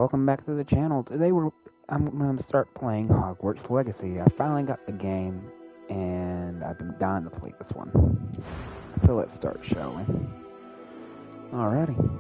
Welcome back to the channel. I'm going to start playing Hogwarts Legacy. I finally got the game, and I've been dying to play this one. So let's start, shall we? Alrighty.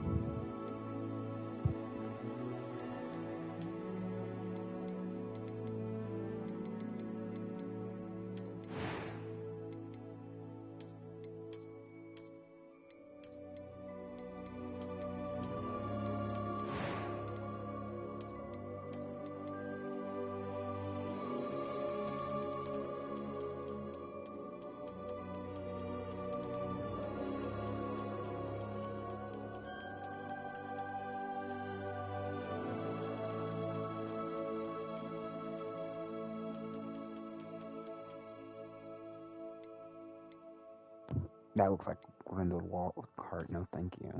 That looks like Grindelwald card. No, thank you.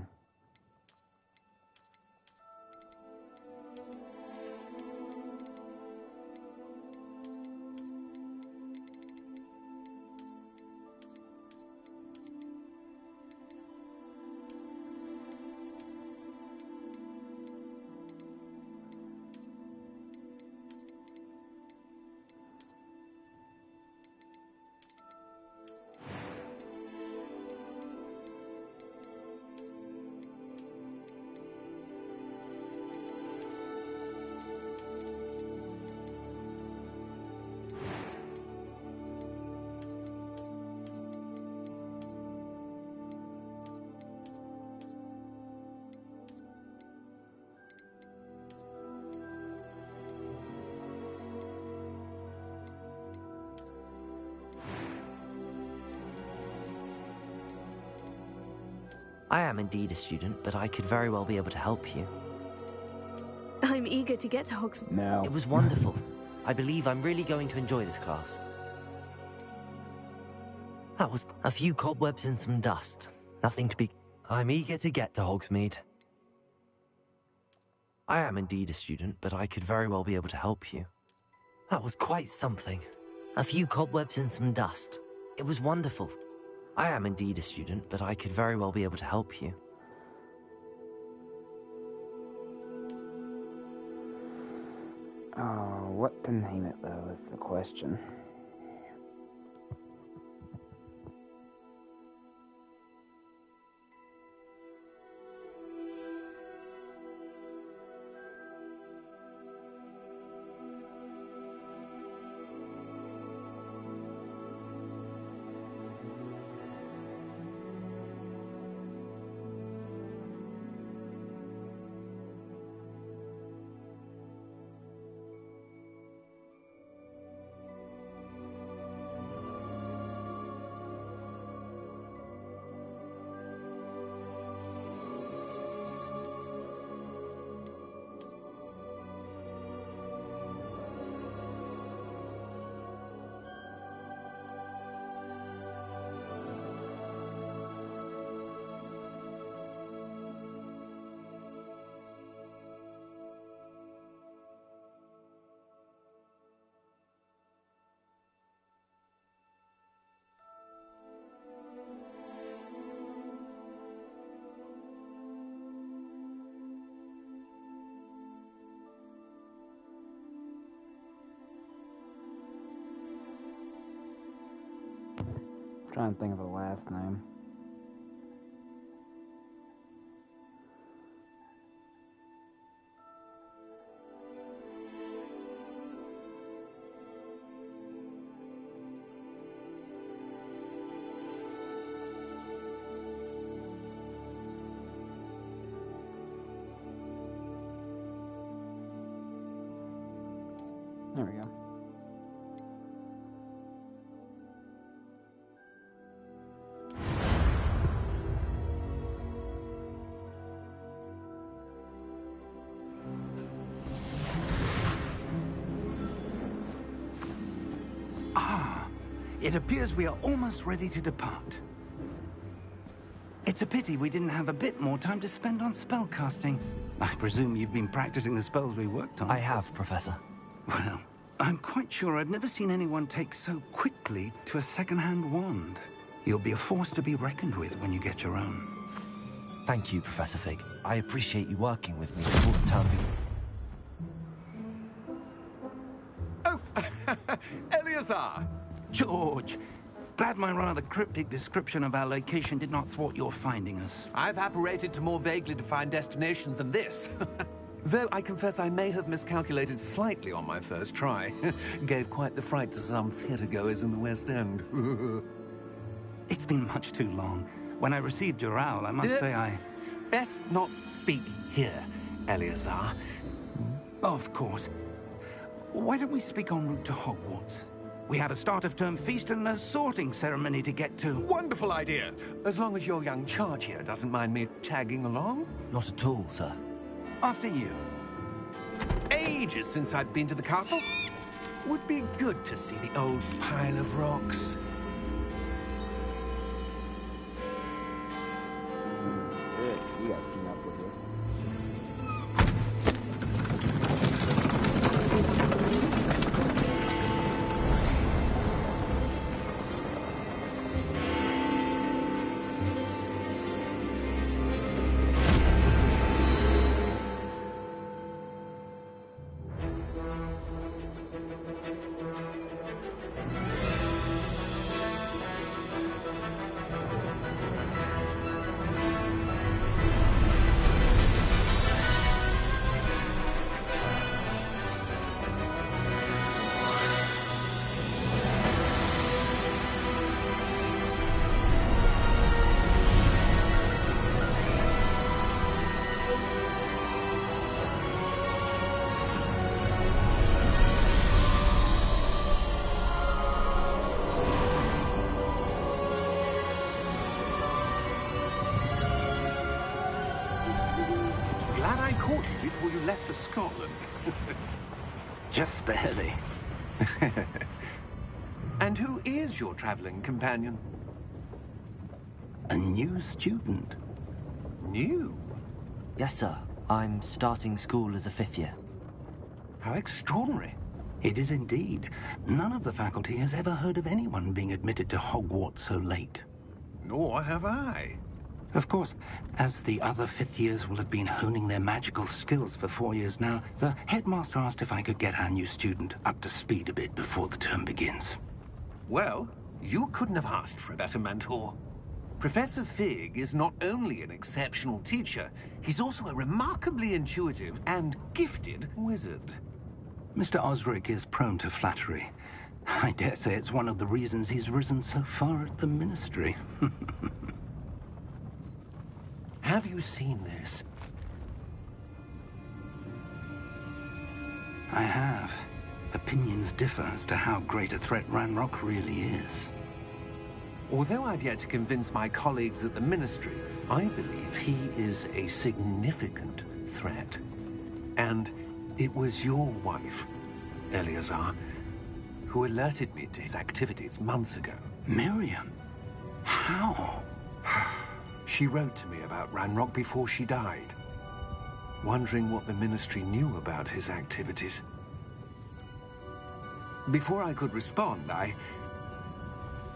I am indeed a student, but I could very well be able to help you. I'm eager to get to Hogwarts. No. It was wonderful. I believe I'm really going to enjoy this class. That was a few cobwebs and some dust. Nothing to be... I'm eager to get to Hogsmeade. I am indeed a student, but I could very well be able to help you. That was quite something. A few cobwebs and some dust. It was wonderful. I am indeed a student, but I could very well be able to help you. Oh, what to name it, though, is the question. I'm trying to think of the last name. There we go. It appears we are almost ready to depart. It's a pity we didn't have a bit more time to spend on spellcasting. I presume you've been practicing the spells we worked on. I have, Professor. Well, I'm quite sure I've never seen anyone take so quickly to a second-hand wand. You'll be a force to be reckoned with when you get your own. Thank you, Professor Fig. I appreciate you working with me for the time being. Eleazar! George, glad my rather cryptic description of our location did not thwart your finding us. I've apparated to more vaguely defined destinations than this. Though I confess I may have miscalculated slightly on my first try. Gave quite the fright to some theatre-goers in the West End. It's been much too long. When I received your owl, I must say I... Best not speak here, Eleazar. Of course. Why don't we speak en route to Hogwarts? We have a start-of-term feast and a sorting ceremony to get to. Wonderful idea! As long as your young charge here doesn't mind me tagging along. Not at all, sir. After you. Ages since I've been to the castle. Would be good to see the old pile of rocks. You guys keep up with you. Glad I caught you before you left for Scotland. Just barely. And who is your traveling companion? A new student. New? Yes, sir. I'm starting school as a 5th year. How extraordinary. It is indeed. None of the faculty has ever heard of anyone being admitted to Hogwarts so late. Nor have I. Of course, as the other 5th years will have been honing their magical skills for 4 years now, the headmaster asked if I could get our new student up to speed a bit before the term begins. Well, you couldn't have asked for a better mentor. Professor Fig is not only an exceptional teacher, he's also a remarkably intuitive and gifted wizard. Mr. Osric is prone to flattery. I dare say it's one of the reasons he's risen so far at the Ministry. Have you seen this? I have. Opinions differ as to how great a threat Ranrock really is. Although I've yet to convince my colleagues at the Ministry, I believe he is a significant threat. And it was your wife, Eleazar, who alerted me to his activities months ago. Miriam? How? She wrote to me about Ranrock before she died, wondering what the Ministry knew about his activities. Before I could respond, I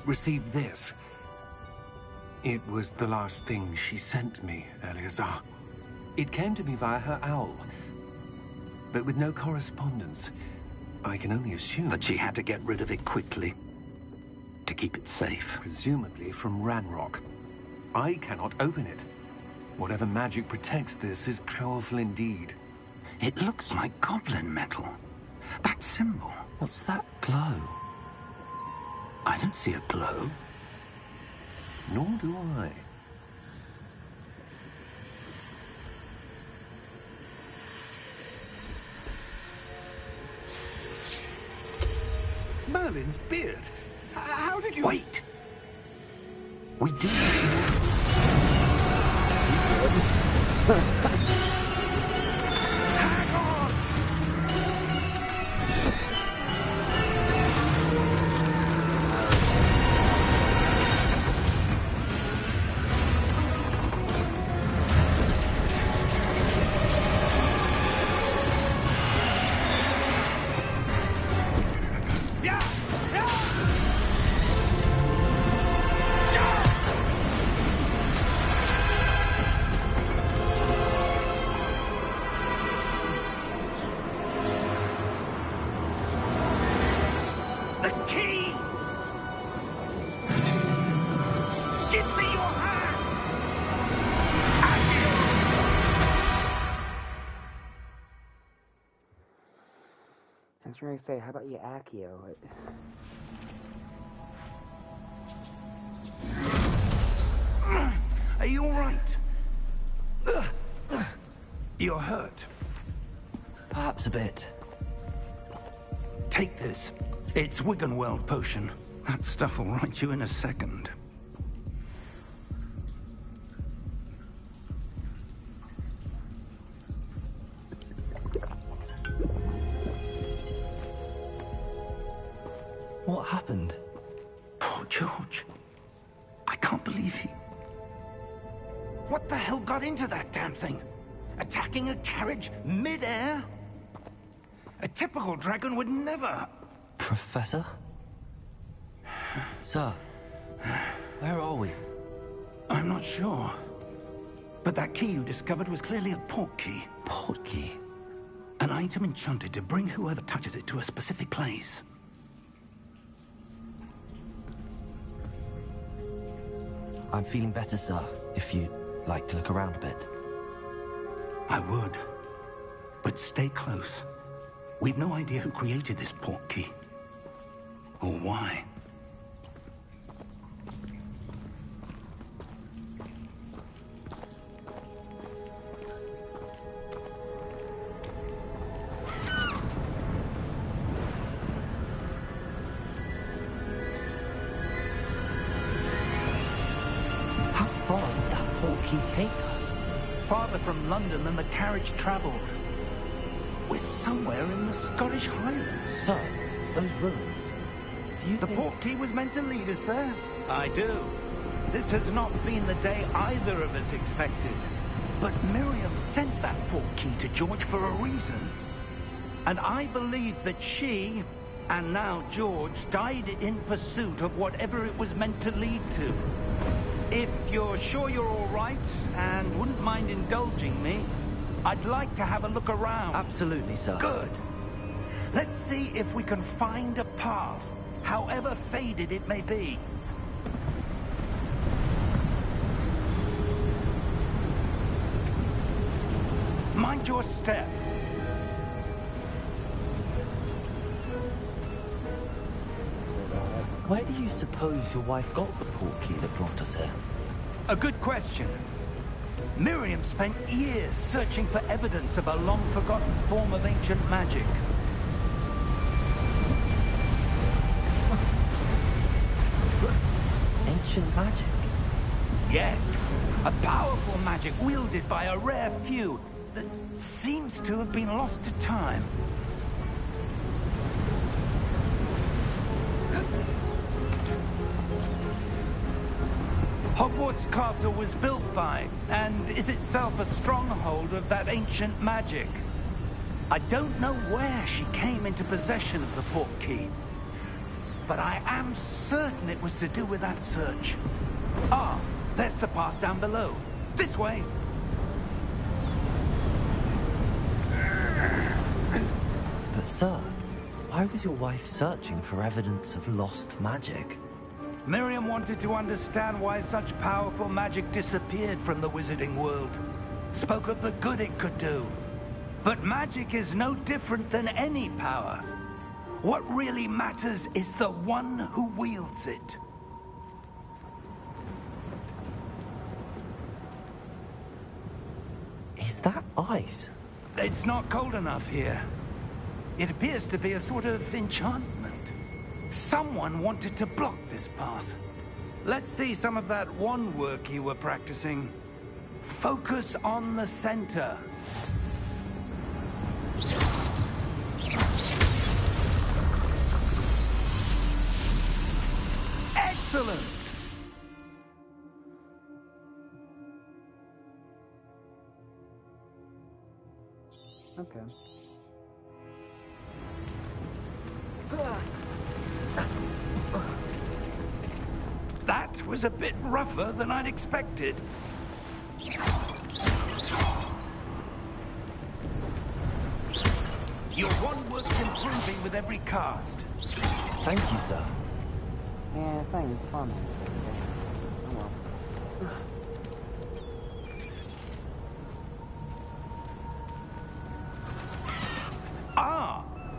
received this. It was the last thing she sent me, Eleazar. It came to me via her owl, but with no correspondence. I can only assume That she had to get rid of it quickly, to keep it safe. presumably from Ranrock. I cannot open it. Whatever magic protects this is powerful indeed. It looks like goblin metal. That symbol. What's that glow? I don't see a glow. Nor do I. Merlin's beard. How did you... Wait! We do... Hang on! Yeah! Yeah! I was going to say, how about you, Accio? Are you all right? You're hurt. Perhaps a bit. Take this. It's Wiggenweld potion. That stuff will right you in a second. What happened? Poor George. I can't believe he... What the hell got into that damn thing? Attacking a carriage mid-air? A typical dragon would never... Professor? Sir, where are we? I'm not sure. But that key you discovered was clearly a port key. Port key? An item enchanted to bring whoever touches it to a specific place. I'm feeling better, sir, if you'd like to look around a bit. I would. But stay close. We've no idea who created this port key. Or why. How far did that port key take us? Farther from London than the carriage traveled. We're somewhere in the Scottish Highlands. Sir, those ruins. Do you The think... port key was meant to lead us there? I do. This has not been the day either of us expected. But Miriam sent that port key to George for a reason. And I believe that she, and now George, died in pursuit of whatever it was meant to lead to. If you're sure you're all right, and wouldn't mind indulging me, I'd like to have a look around. Absolutely, sir. Good. Let's see if we can find a path, however faded it may be. Mind your step. Where do you suppose your wife got the port key that brought us here? A good question. Miriam spent years searching for evidence of a long-forgotten form of ancient magic. Ancient magic? Yes, a powerful magic wielded by a rare few that seems to have been lost to time. Hogwarts Castle was built by, and is itself a stronghold of that ancient magic. I don't know where she came into possession of the port key, but I am certain it was to do with that search. Ah, there's the path down below. This way. But sir, why was your wife searching for evidence of lost magic? Miriam wanted to understand why such powerful magic disappeared from the wizarding world. Spoke of the good it could do. But magic is no different than any power. What really matters is the one who wields it. Is that ice? It's not cold enough here. It appears to be a sort of enchantment. Someone wanted to block this path. Let's see some of that wand work you were practicing. Focus on the center. Excellent! Okay. That was a bit rougher than I'd expected. Your wand work's improving with every cast. Thank you, sir. Yeah, it's not even fun. Oh well.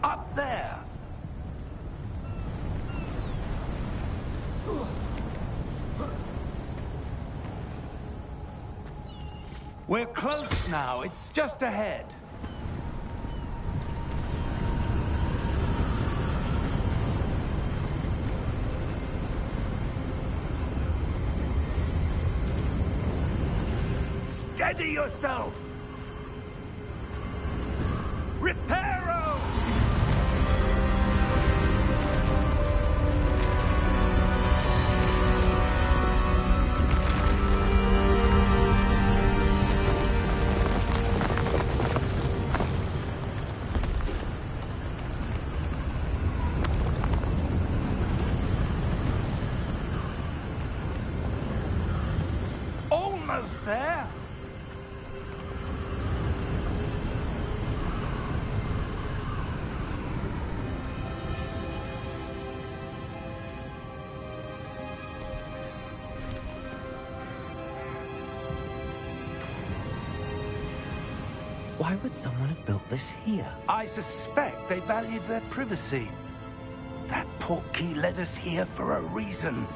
Up there! We're close now. It's just ahead. Steady yourself! Reparo! Almost there! Why would someone have built this here? I suspect they valued their privacy. That portkey led us here for a reason.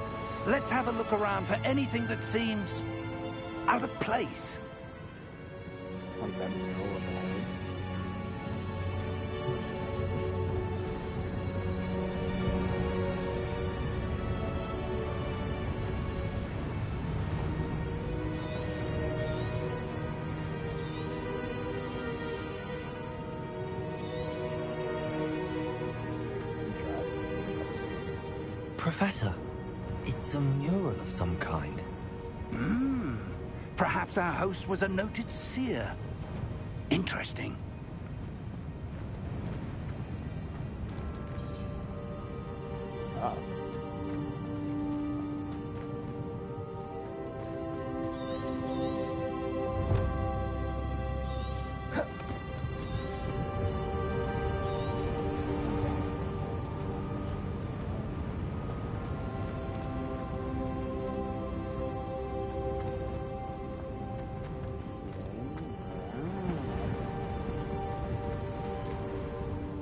Let's have a look around for anything that seems out of place. Like that mural of the head. Professor, it's a mural of some kind. Perhaps our host was a noted seer. Interesting. Oh.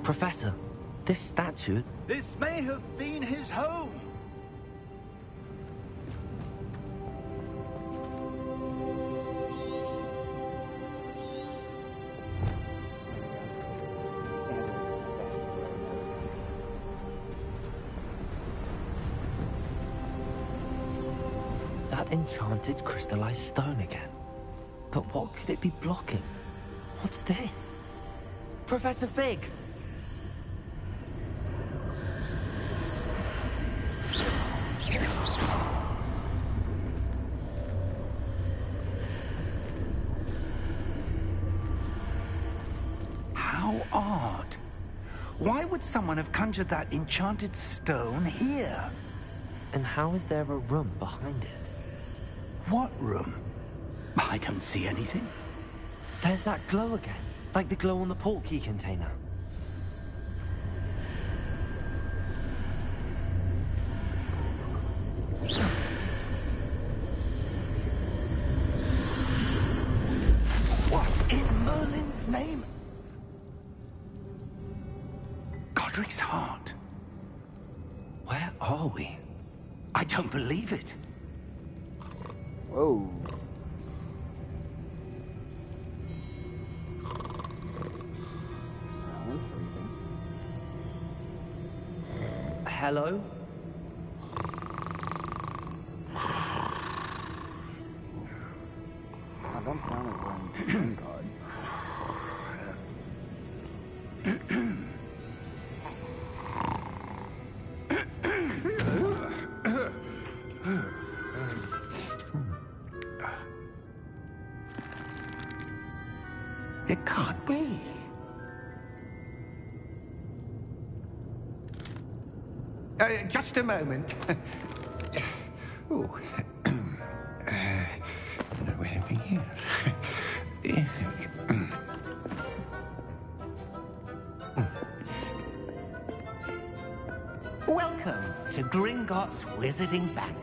Professor, this statue... This may have been his home. That enchanted crystallized stone again. But what could it be blocking? What's this? Professor Fig! How odd. Why would someone have conjured that enchanted stone here? And how is there a room behind it? What room? I don't see anything. There's that glow again, like the glow on the portkey container. What in Merlin's name? Godric's heart. Where are we? I don't believe it. Whoa. Someone freezing. Hello? Oh, don't tell me we're in green cards. It can't be. Just a moment. Oh. Wait a minute here. Welcome to Gringotts Wizarding Bank.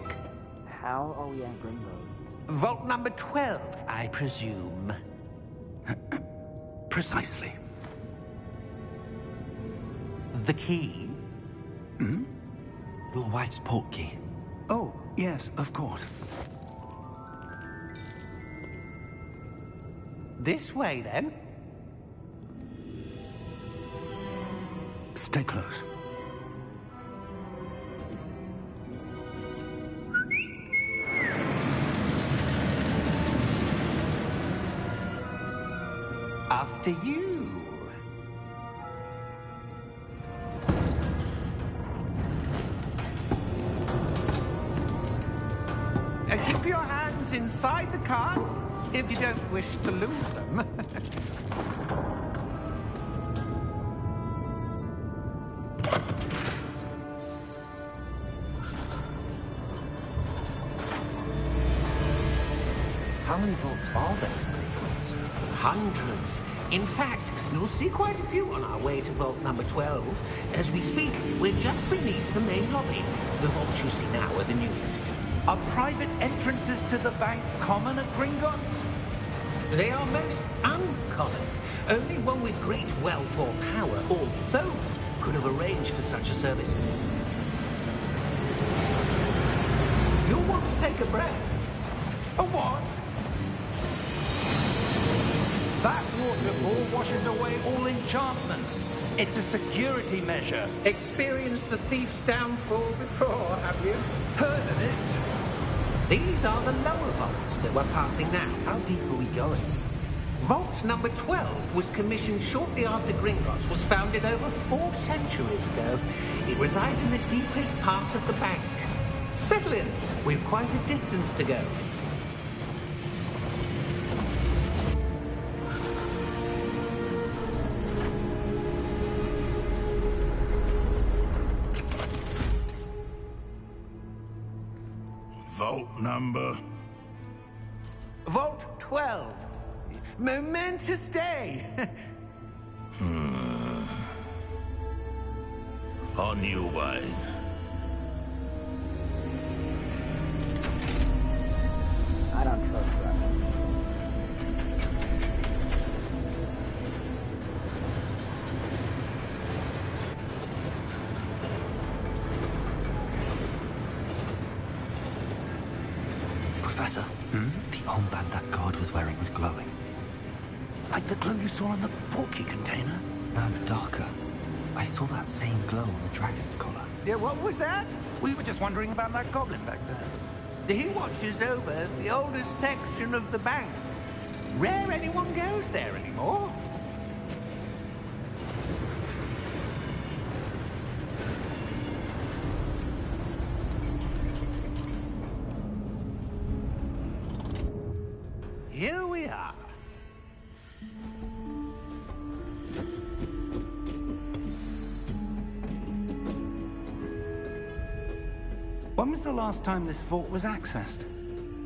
How are we at Gringotts? Vault number 12, I presume. Precisely. The key? Hmm? Your wife's portkey. Oh, yes, of course. This way, then. Stay close. After you. Keep your hands inside the cart if you don't wish to lose them. How many vaults are there in Hogwarts? Hundreds. In fact, you'll see quite a few on our way to vault number 12. As we speak, we're just beneath the main lobby. The vaults you see now are the newest. Are private entrances to the bank common at Gringotts? They are most uncommon. Only one with great wealth or power, or both, could have arranged for such a service. You'll want to take a breath. A what? That waterfall washes away all enchantments. It's a security measure. Experienced the thief's downfall before, have you? Heard of it? These are the lower vaults that we're passing now. How deep are we going? Vault number 12 was commissioned shortly after Gringotts was founded over 4 centuries ago. It resides in the deepest part of the bank. Settle in. We've quite a distance to go. Vault number? Vault 12. Momentous day. On your way. I don't trust that. Professor, the armband that guard was wearing was glowing. Like the glow you saw on the portkey container? No, darker. I saw that same glow on the dragon's collar. Yeah, what was that? We were just wondering about that goblin back there. He watches over the oldest section of the bank. Rare anyone goes there anymore. Here we are. When was the last time this vault was accessed?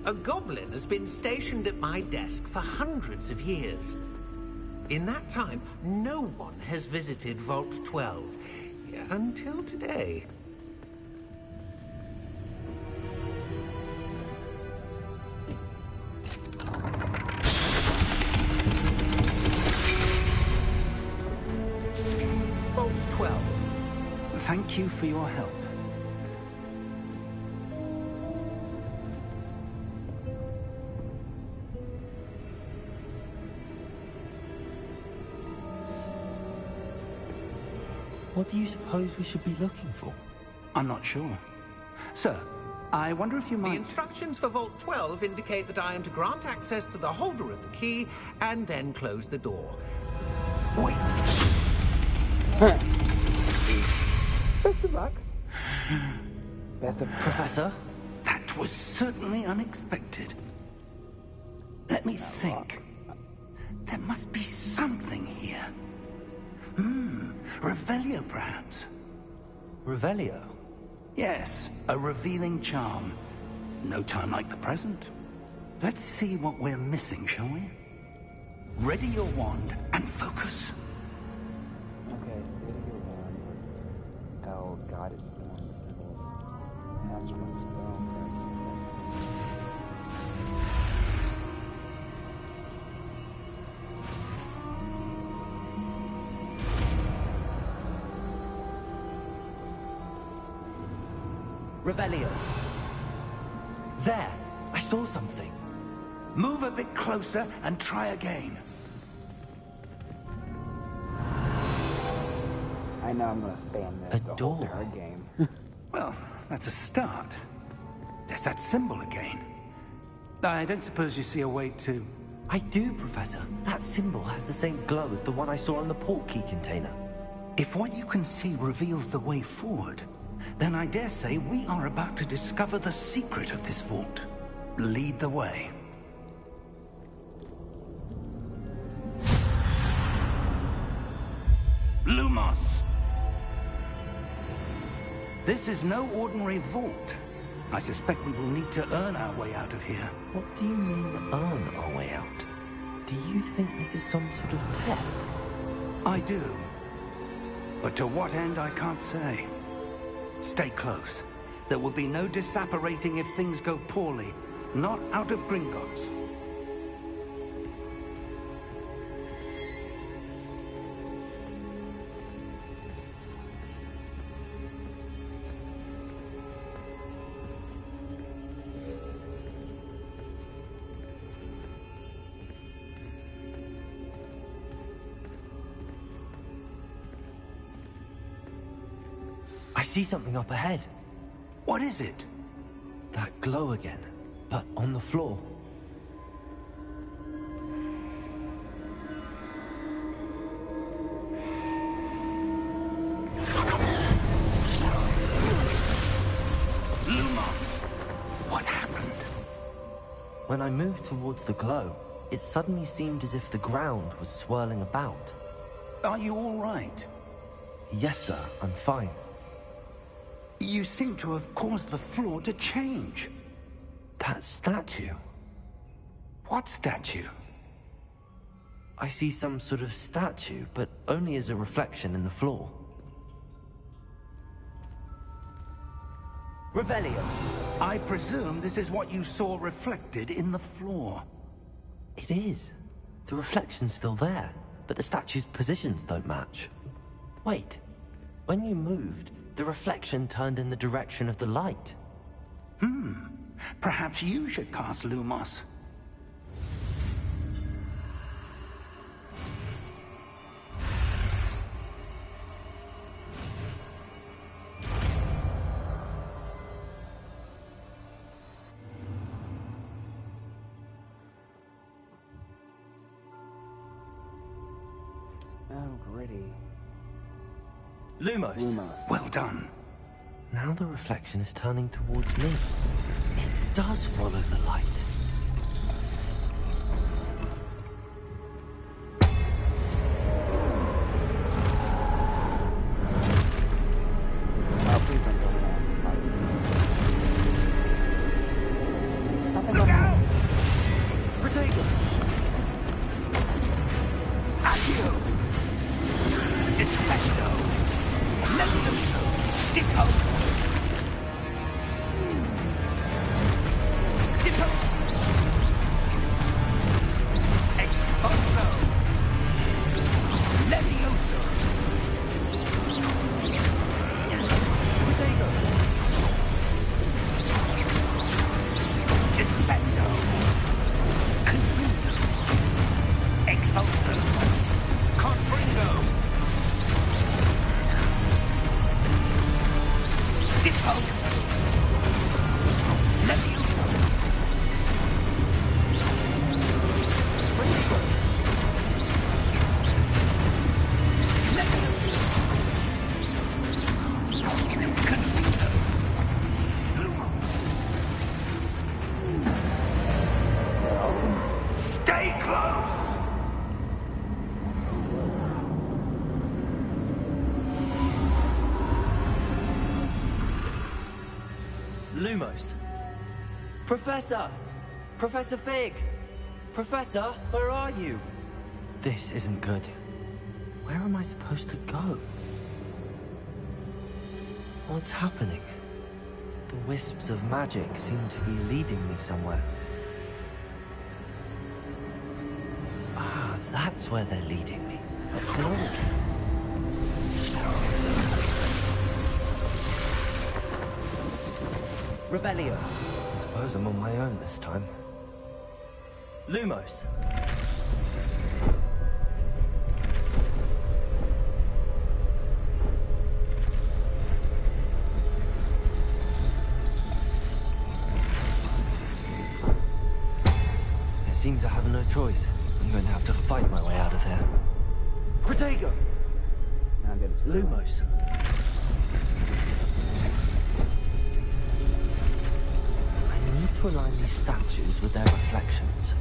A goblin has been stationed at my desk for hundreds of years. In that time, no one has visited Vault 12. Until today. Vault 12. Thank you for your help. What do you suppose we should be looking for? I'm not sure. Sir, I wonder if you The might... instructions for Vault 12 indicate that I am to grant access to the holder of the key and then close the door. Wait! Best of luck. Best of Professor? That was certainly unexpected. Let me think. There must be something here. Revelio, perhaps? Revelio? Yes, a revealing charm. No time like the present. Let's see what we're missing, shall we? Ready your wand and focus. Okay, state of your wand with L guided form symbols. Astral spell press. Revelio. There! I saw something. Move a bit closer and try again. I know I'm gonna spam this the whole entire game. Well, that's a start. There's that symbol again. I don't suppose you see a way to... I do, Professor. That symbol has the same glow as the one I saw on the portkey container. If what you can see reveals the way forward, then I dare say we are about to discover the secret of this vault. Lead the way. Lumos! This is no ordinary vault. I suspect we will need to earn our way out of here. What do you mean, earn our way out? Do you think this is some sort of test? I do. But to what end, I can't say. Stay close. There will be no disapparating if things go poorly. Not out of Gringotts. I see something up ahead. What is it? That glow again, but on the floor. Lumos! What happened? When I moved towards the glow, it suddenly seemed as if the ground was swirling about. Are you all right? Yes, sir, I'm fine. You seem to have caused the floor to change. That statue. What statue? I see some sort of statue, but only as a reflection in the floor. Revelio. I presume this is what you saw reflected in the floor. It is. The reflection's still there, but the statue's positions don't match. Wait. When you moved, the reflection turned in the direction of the light. Perhaps you should cast Lumos. Oh, gritty. Lumos. Lumos. Well done. Now the reflection is turning towards me. It does follow the light. Oh, please don't go there. Look out! Protego! Accio! Defendo! Levioso! Deposo! Deposo! Exposo! Levioso! Protego! Defendo! Confuso! Exposo! Confringo! Deposo! Levioso! Protego! Levioso! Confuso! Lumos! Stay close! Lumos. Professor! Professor Fig! Professor, where are you? This isn't good. Where am I supposed to go? What's happening? The wisps of magic seem to be leading me somewhere. Ah, that's where they're leading me. That glow again. Revelio. I suppose I'm on my own this time. Lumos. It seems I have no choice. I'm going to have to fight my way out of here. Protego! Lumos. I need to align these statues with their reflections.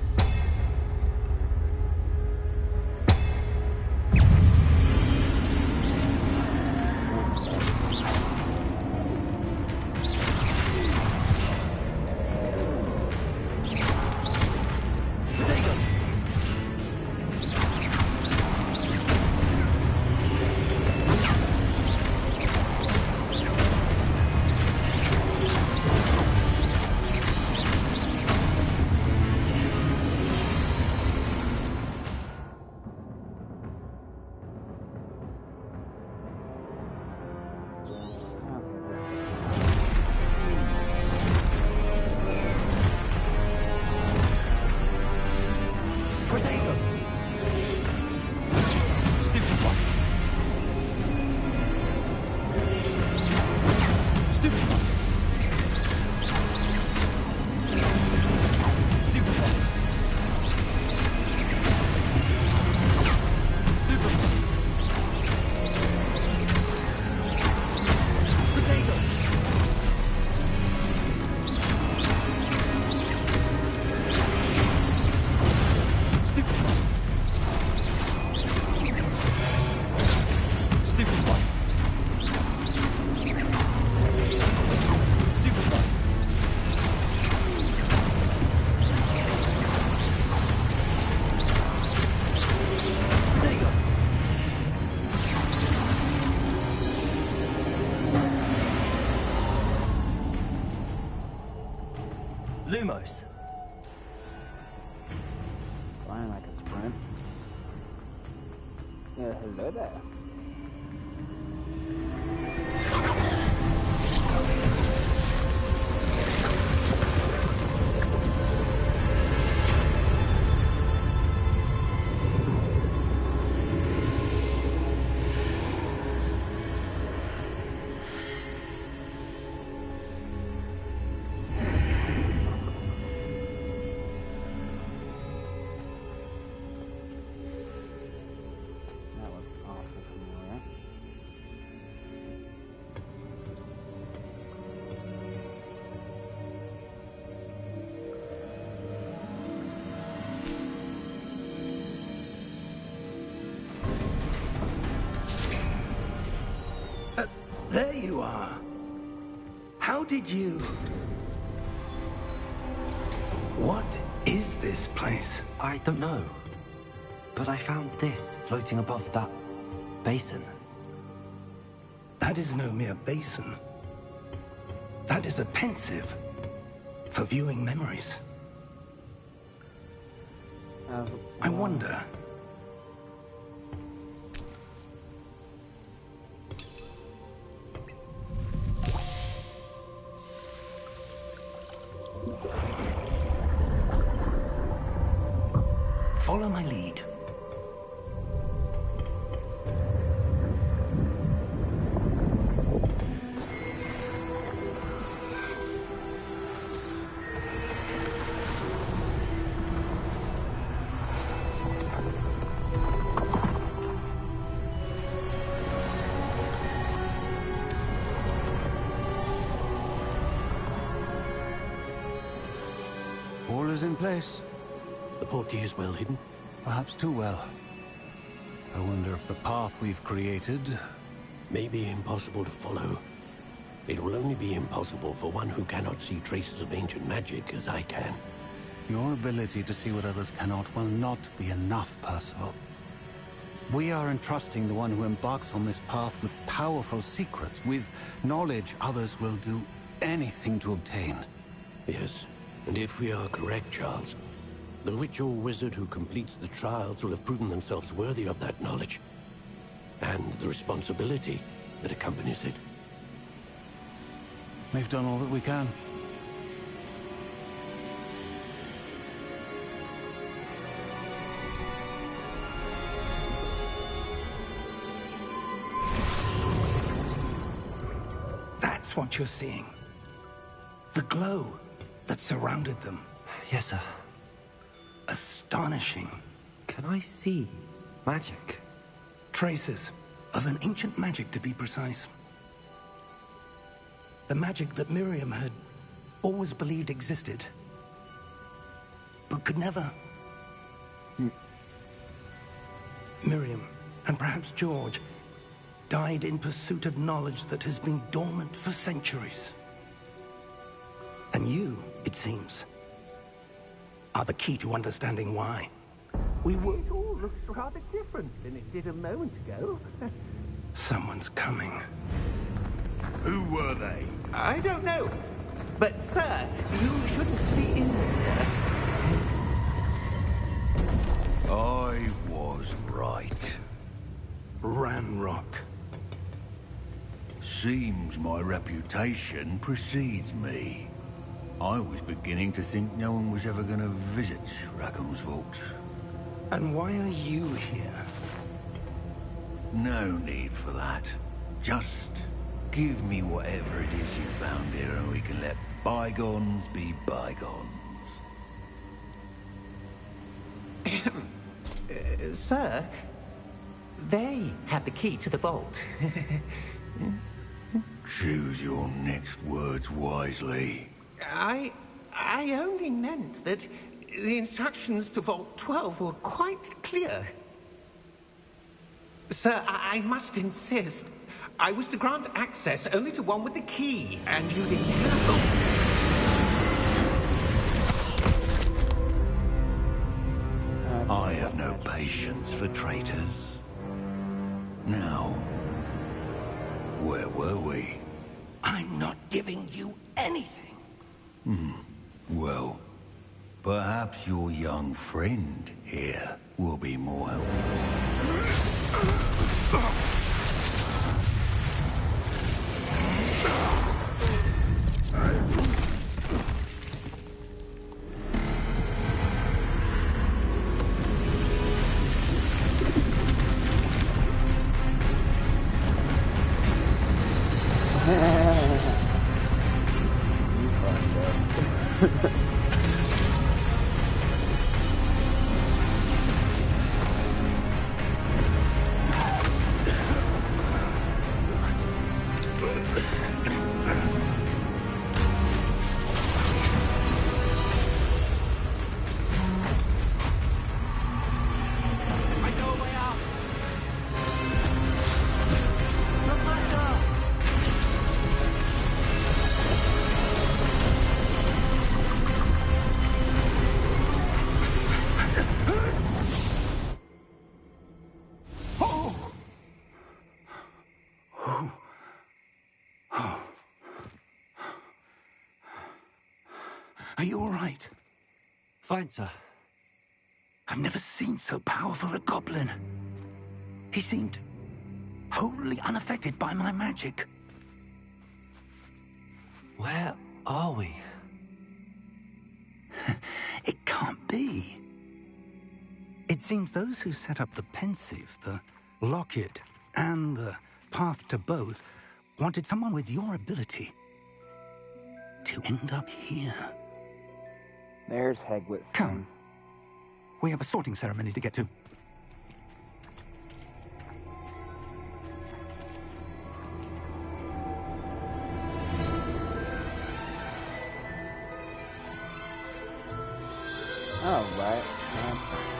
Lumos. Flying like a sprint. Yeah, hello there. That was awful familiar. There you are. How did you... What is this place? I don't know. But I found this floating above that basin. That is no mere basin. That is a pensive for viewing memories. I wonder... Follow my lead. All is in place. The portkey is well hidden. Perhaps too well. I wonder if the path we've created... May be impossible to follow. It will only be impossible for one who cannot see traces of ancient magic as I can. Your ability to see what others cannot will not be enough, Percival. We are entrusting the one who embarks on this path with powerful secrets, with knowledge others will do anything to obtain. Yes, and if we are correct, Charles, the witch or wizard who completes the trials will have proven themselves worthy of that knowledge, and the responsibility that accompanies it. We've done all that we can. what you're seeing. The glow that surrounded them. Yes, sir. Astonishing. Can I see magic? Traces of an ancient magic, to be precise. The magic that Miriam had always believed existed, but could never. Miriam, and perhaps George, died in pursuit of knowledge that has been dormant for centuries. And you, it seems, are the key to understanding why. It all looks rather different than it did a moment ago. Someone's coming. Who were they? I don't know. But, sir, you shouldn't be in here. I was right. Ranrock. Seems my reputation precedes me. I was beginning to think no one was ever going to visit Rackham's vault. And why are you here? No need for that. Just give me whatever it is you found here and we can let bygones be bygones. Sir, they have the key to the vault. Choose your next words wisely. I only meant that the instructions to Vault 12 were quite clear. Sir, I must insist. I was to grant access only to one with the key, and you didn't have I have no patience for traitors. Now, where were we? I'm not giving you anything. Well, perhaps your young friend here will be more helpful. Are you all right? Fine, sir. I've never seen so powerful a goblin. He seemed wholly unaffected by my magic. Where are we? It can't be. It seems those who set up the pensive, the locket, and the path to both wanted someone with your ability to end up here. There's Hogwarts. Come. We have a sorting ceremony to get to. Oh, right.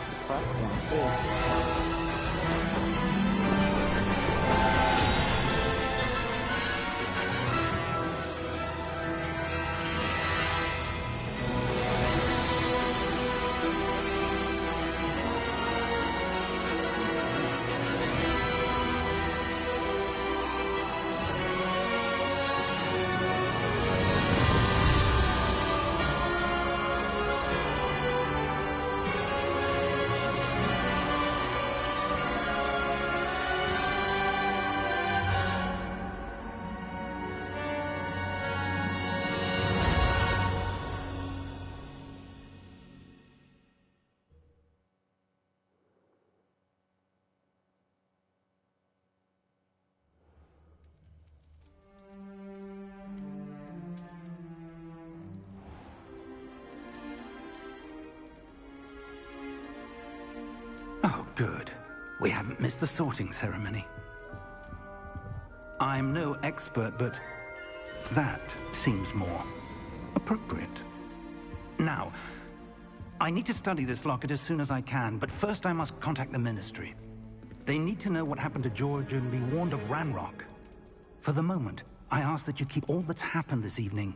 The platform, too. Good. We haven't missed the sorting ceremony. I'm no expert, but that seems more appropriate. Now, I need to study this locket as soon as I can, but first I must contact the Ministry. They need to know what happened to George and be warned of Ranrock. For the moment, I ask that you keep all that's happened this evening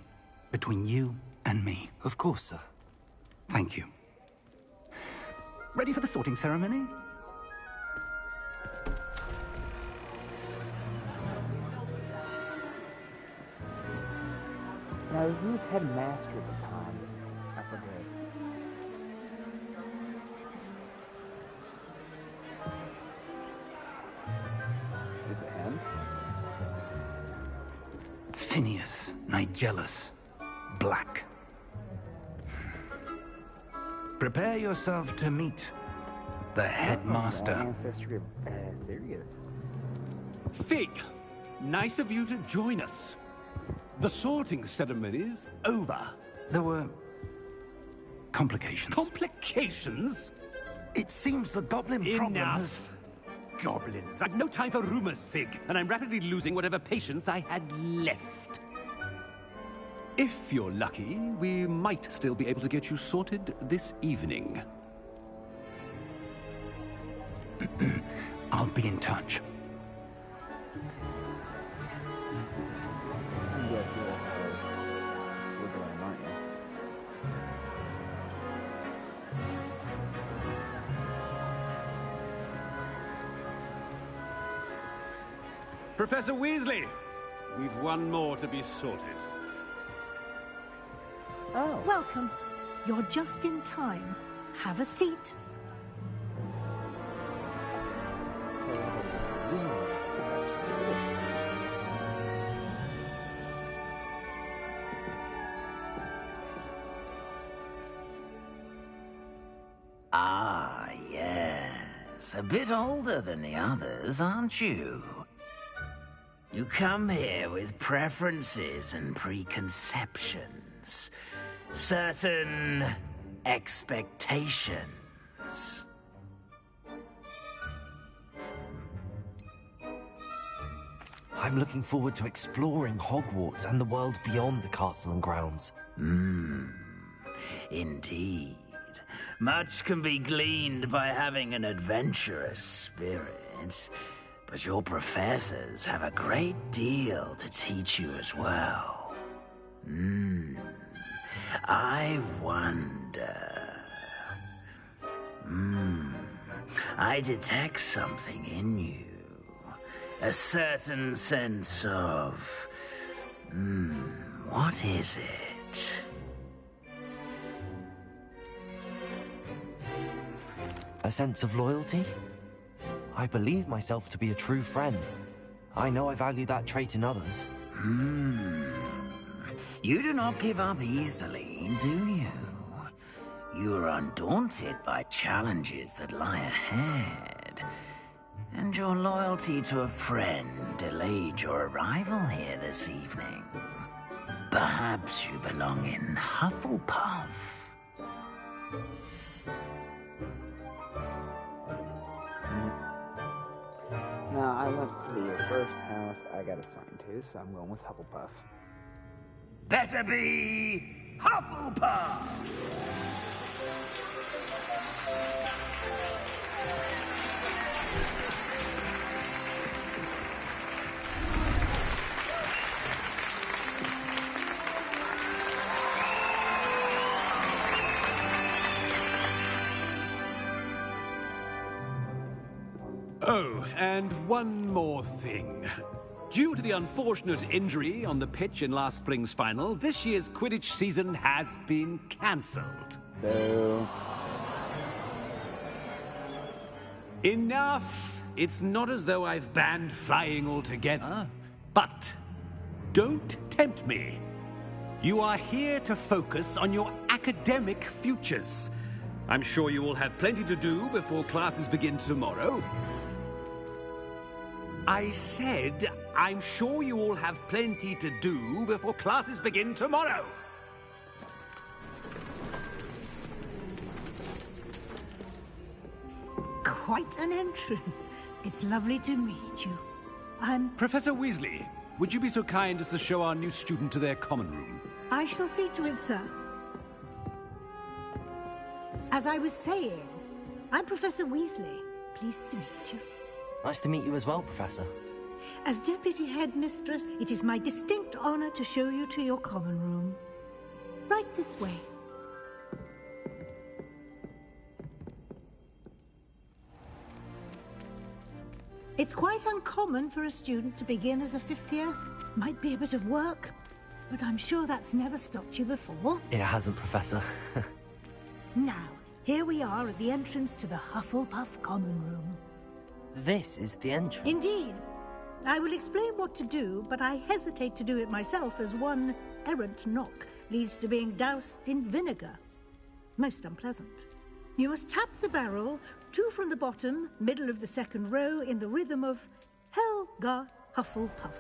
between you and me. Of course, sir. Thank you. Ready for the sorting ceremony? Now, who's headmaster at the time? I forget. Is it him? Phineas Nigellus Black. Prepare yourself to meet the headmaster. Ancestry of Sirius. Fig, nice of you to join us. The sorting ceremony's over. There were complications. Complications? It seems the goblin problem has... Enough. Goblins. I've no time for rumors, Fig, and I'm rapidly losing whatever patience I had left. If you're lucky, we might still be able to get you sorted this evening. I'll be in touch. You guys will have Slytherin, aren't you? Professor Weasley, we've one more to be sorted. Oh. Welcome. You're just in time. Have a seat. Ah, yes. A bit older than the others, aren't you? You come here with preferences and preconceptions. Certain expectations. I'm looking forward to exploring Hogwarts and the world beyond the castle and grounds. Indeed. Much can be gleaned by having an adventurous spirit, but your professors have a great deal to teach you as well. I wonder... I detect something in you. A certain sense of... what is it? A sense of loyalty? I believe myself to be a true friend. I know I value that trait in others. You do not give up easily, do you? You are undaunted by challenges that lie ahead. And your loyalty to a friend delayed your arrival here this evening. Perhaps you belong in Hufflepuff. No, I went to the first house I got assigned to, so I'm going with Hufflepuff. Better be Hufflepuff! Oh, and one more thing. Due to the unfortunate injury on the pitch in last spring's final, this year's Quidditch season has been cancelled. So... Enough! It's not as though I've banned flying altogether. But don't tempt me. You are here to focus on your academic futures. I'm sure you will have plenty to do before classes begin tomorrow. I said, I'm sure you all have plenty to do before classes begin tomorrow. quite an entrance. It's lovely to meet you. I'm... Professor Weasley, would you be so kind as to show our new student to their common room? I shall see to it, sir. As I was saying, I'm Professor Weasley. Pleased to meet you. Nice to meet you as well, Professor. As Deputy Headmistress, it is my distinct honor to show you to your common room. Right this way. It's quite uncommon for a student to begin as a fifth year. Might be a bit of work, but I'm sure that's never stopped you before. It hasn't, Professor. Now, here we are at the entrance to the Hufflepuff common room. This is the entrance? Indeed. I will explain what to do, but I hesitate to do it myself as one errant knock leads to being doused in vinegar. Most unpleasant. You must tap the barrel, 2 from the bottom, middle of the second row, in the rhythm of Helga Hufflepuff.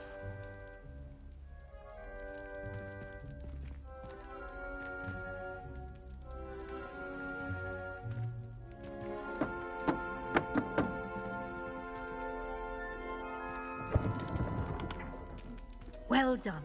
Well done.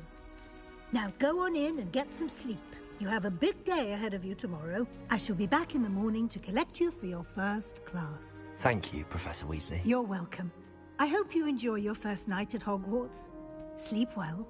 Now go on in and get some sleep. You have a big day ahead of you tomorrow. I shall be back in the morning to collect you for your first class. Thank you, Professor Weasley. You're welcome. I hope you enjoy your first night at Hogwarts. Sleep well.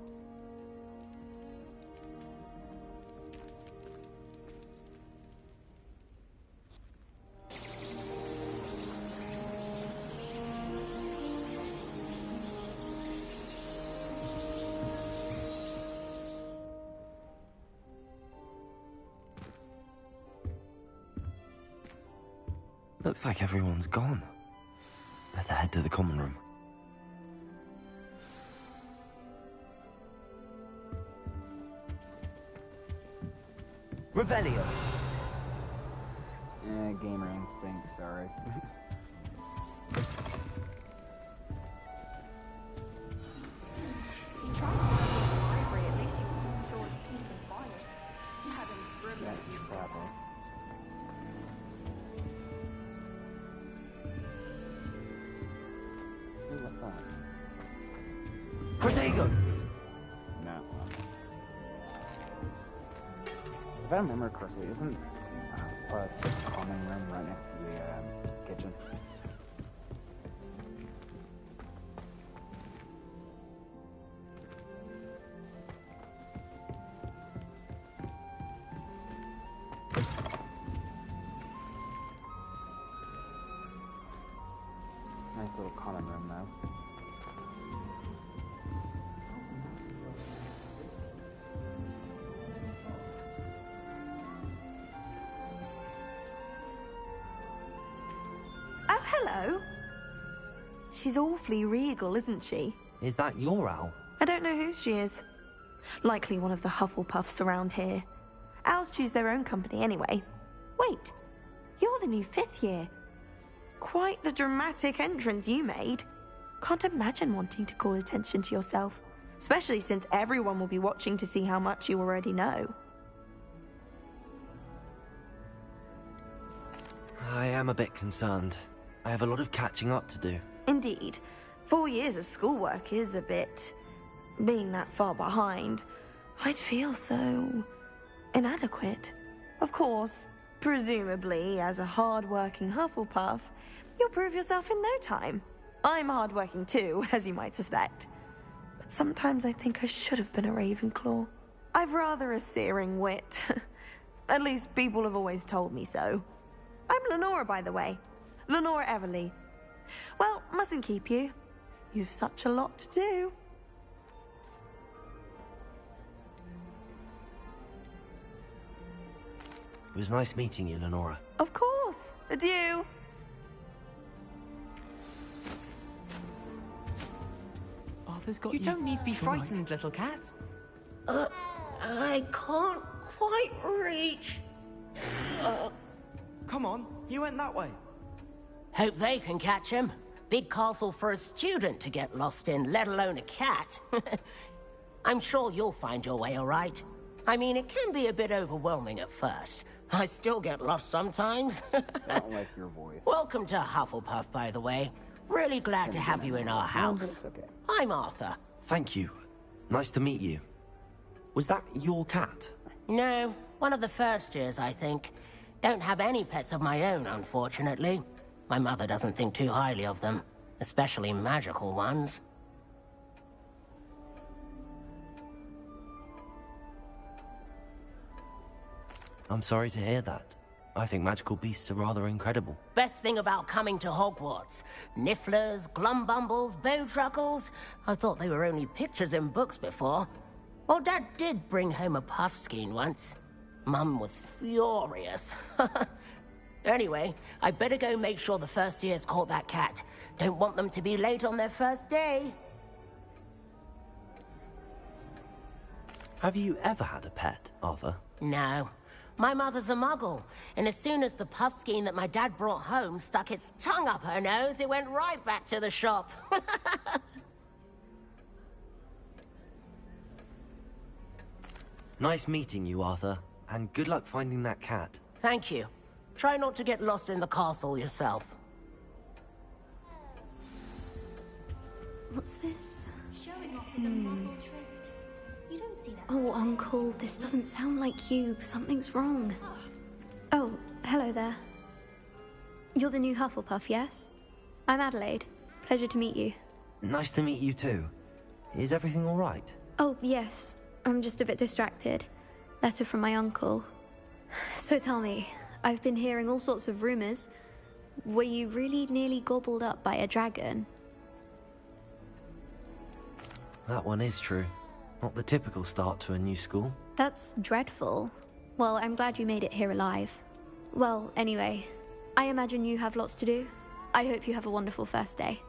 Looks like everyone's gone. Better head to the common room. Revelio! Gamer instinct, sorry. Protego! No. If I remember correctly, isn't the common room right next to the kitchen? Nice little common room, though. Hello. She's awfully regal, isn't she? Is that your owl? I don't know who she is. Likely one of the Hufflepuffs around here. Owls choose their own company anyway. Wait, you're the new 5th year. Quite the dramatic entrance you made. Can't imagine wanting to call attention to yourself, especially since everyone will be watching to see how much you already know. I am a bit concerned. I have a lot of catching up to do. Indeed. 4 years of schoolwork is a bit... being that far behind. I'd feel so... inadequate. Of course, presumably, as a hard-working Hufflepuff, you'll prove yourself in no time. I'm hard-working too, as you might suspect. But sometimes I think I should have been a Ravenclaw. I've rather a searing wit. At least people have always told me so. I'm Lenora, by the way. Lenora Everly. Well, mustn't keep you. You've such a lot to do. It was nice meeting you, Lenora. Of course. Adieu. Arthur's got you. You don't need to be frightened, right, little cat. I can't quite reach. Come on, you went that way. Hope they can catch him. Big castle for a student to get lost in, let alone a cat. I'm sure you'll find your way all right. I mean, it can be a bit overwhelming at first, I still get lost sometimes. I don't like your voice. Welcome to Hufflepuff, by the way. Really glad to have you in our house. Okay. I'm Arthur. Thank you. Nice to meet you. Was that your cat? No, one of the first years, I think. Don't have any pets of my own, unfortunately. My mother doesn't think too highly of them, especially magical ones. I'm sorry to hear that. I think magical beasts are rather incredible. Best thing about coming to Hogwarts. Nifflers, Glumbumbles, Bowtruckles. I thought they were only pictures in books before. Well, Dad did bring home a Puffskein once. Mum was furious. Anyway, I better go make sure the first years caught that cat. Don't want them to be late on their first day. Have you ever had a pet, Arthur? No. My mother's a muggle, and as soon as the Puffskein that my dad brought home stuck its tongue up her nose, it went right back to the shop. Nice meeting you, Arthur, and good luck finding that cat. Thank you. Try not to get lost in the castle yourself. What's this? Showing off is a muggle trait. You don't see that. Oh, Uncle, this doesn't sound like you. Something's wrong. Oh, hello there. You're the new Hufflepuff, yes? I'm Adelaide. Pleasure to meet you. Nice to meet you too. Is everything all right? Oh, yes. I'm just a bit distracted. Letter from my uncle. So tell me, I've been hearing all sorts of rumors. Were you really nearly gobbled up by a dragon? That one is true. Not the typical start to a new school. That's dreadful. Well, I'm glad you made it here alive. Well, anyway, I imagine you have lots to do. I hope you have a wonderful first day.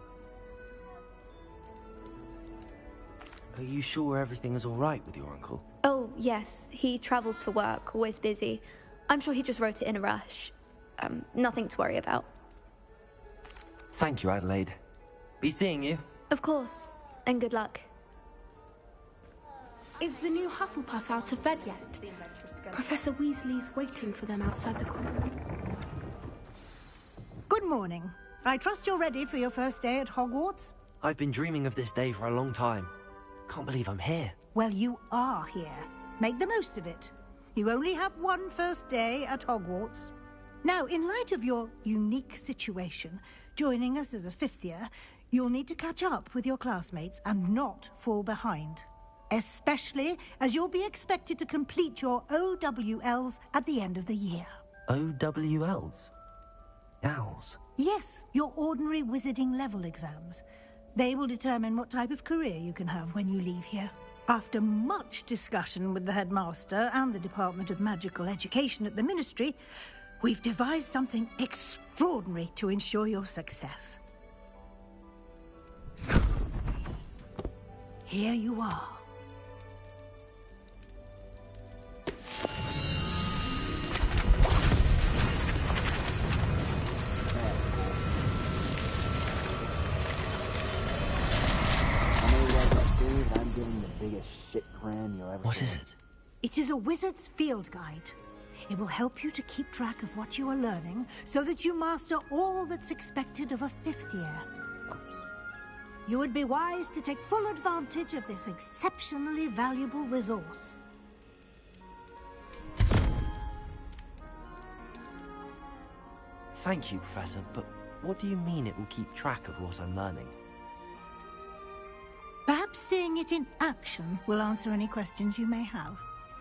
Are you sure everything is all right with your uncle? Oh, yes. He travels for work, always busy. I'm sure he just wrote it in a rush. Nothing to worry about. Thank you, Adelaide. Be seeing you. Of course. And good luck. Is the new Hufflepuff out of bed yet? Professor Weasley's waiting for them outside the court. Good morning. I trust you're ready for your first day at Hogwarts? I've been dreaming of this day for a long time. Can't believe I'm here. Well, you are here. Make the most of it. You only have one first day at Hogwarts. Now, in light of your unique situation, joining us as a fifth year, you'll need to catch up with your classmates and not fall behind. Especially as you'll be expected to complete your OWLs at the end of the year. OWLs? Owls? Yes, your ordinary wizarding level exams. They will determine what type of career you can have when you leave here. After much discussion with the headmaster and the Department of Magical Education at the Ministry, we've devised something extraordinary to ensure your success. Here you are. I'm getting the biggest shit grin you'll ever What see. is it? It is a wizard's field guide. It will help you to keep track of what you are learning so that you master all that's expected of a fifth year. You would be wise to take full advantage of this exceptionally valuable resource. Thank you, Professor, but what do you mean it will keep track of what I'm learning? Perhaps seeing it in action will answer any questions you may have.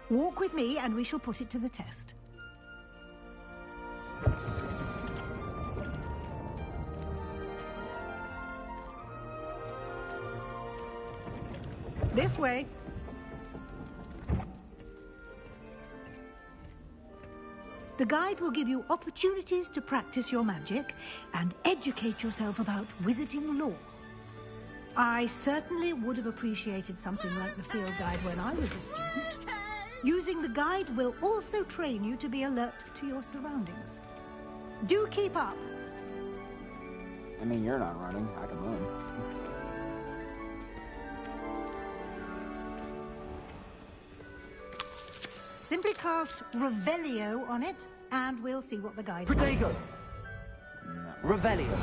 Walk with me and we shall put it to the test. This way. The guide will give you opportunities to practice your magic and educate yourself about wizarding lore. I certainly would have appreciated something like the field guide when I was a student. Using the guide will also train you to be alert to your surroundings. Do keep up. I mean, you're not running. I can run. Simply cast Revelio on it, and we'll see what the guide says. Protego! Revelio.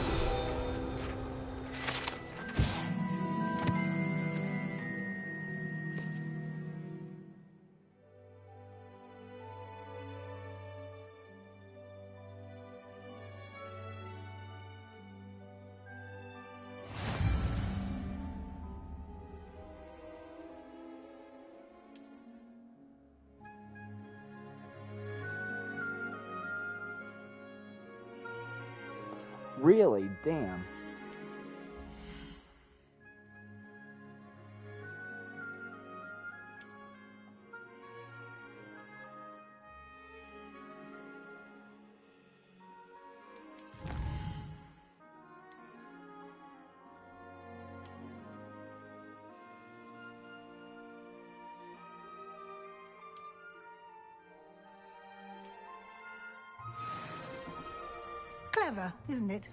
Really? Damn. Clever, isn't it?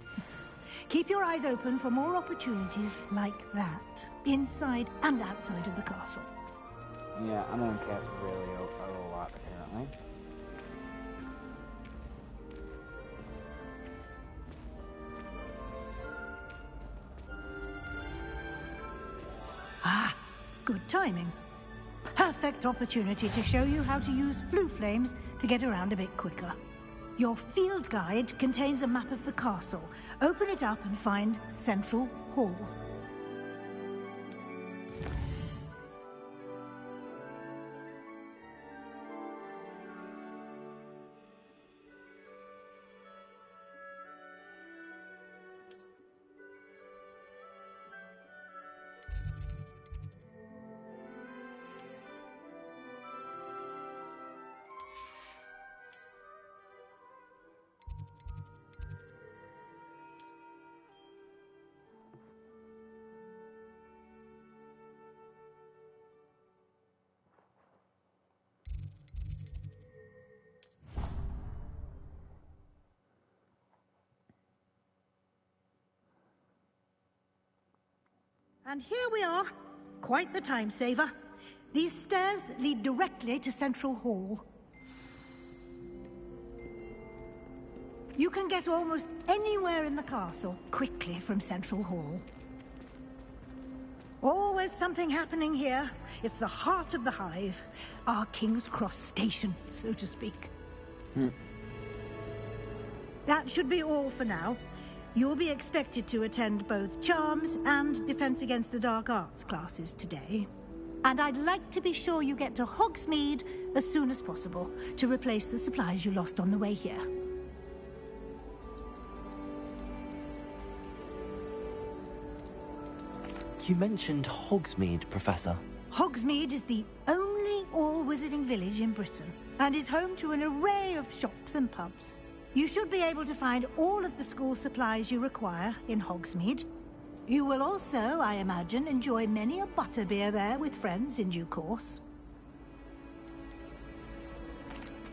Keep your eyes open for more opportunities like that, inside and outside of the castle. Yeah, I'm gonna cast Revelio a lot, apparently. Ah, good timing. Perfect opportunity to show you how to use flue flames to get around a bit quicker. Your field guide contains a map of the castle. Open it up and find Central Hall. And here we are. Quite the time saver. These stairs lead directly to Central Hall. You can get almost anywhere in the castle quickly from Central Hall. Always something happening here. It's the heart of the hive. Our King's Cross station, so to speak. That should be all for now. You'll be expected to attend both Charms and Defense Against the Dark Arts classes today. And I'd like to be sure you get to Hogsmeade as soon as possible to replace the supplies you lost on the way here. You mentioned Hogsmeade, Professor. Hogsmeade is the only all-wizarding village in Britain and is home to an array of shops and pubs. You should be able to find all of the school supplies you require in Hogsmeade. You will also, I imagine, enjoy many a butterbeer there with friends in due course.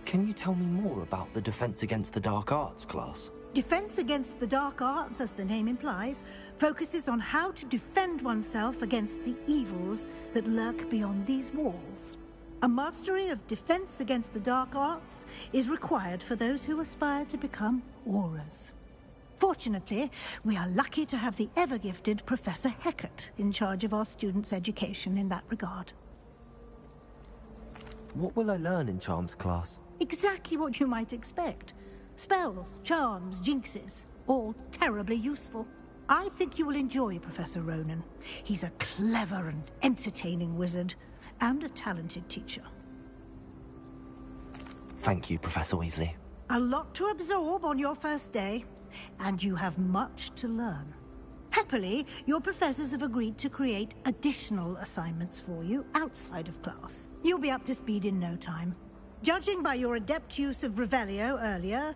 Can you tell me more about the Defense Against the Dark Arts class? Defense Against the Dark Arts, as the name implies, focuses on how to defend oneself against the evils that lurk beyond these walls. A mastery of Defense Against the Dark Arts is required for those who aspire to become Aurors. Fortunately, we are lucky to have the ever-gifted Professor Hecat in charge of our students' education in that regard. What will I learn in Charms class? Exactly what you might expect. Spells, charms, jinxes, all terribly useful. I think you will enjoy Professor Ronan. He's a clever and entertaining wizard, and a talented teacher. Thank you, Professor Weasley. A lot to absorb on your first day, and you have much to learn. Happily, your professors have agreed to create additional assignments for you outside of class. You'll be up to speed in no time. Judging by your adept use of Revelio earlier,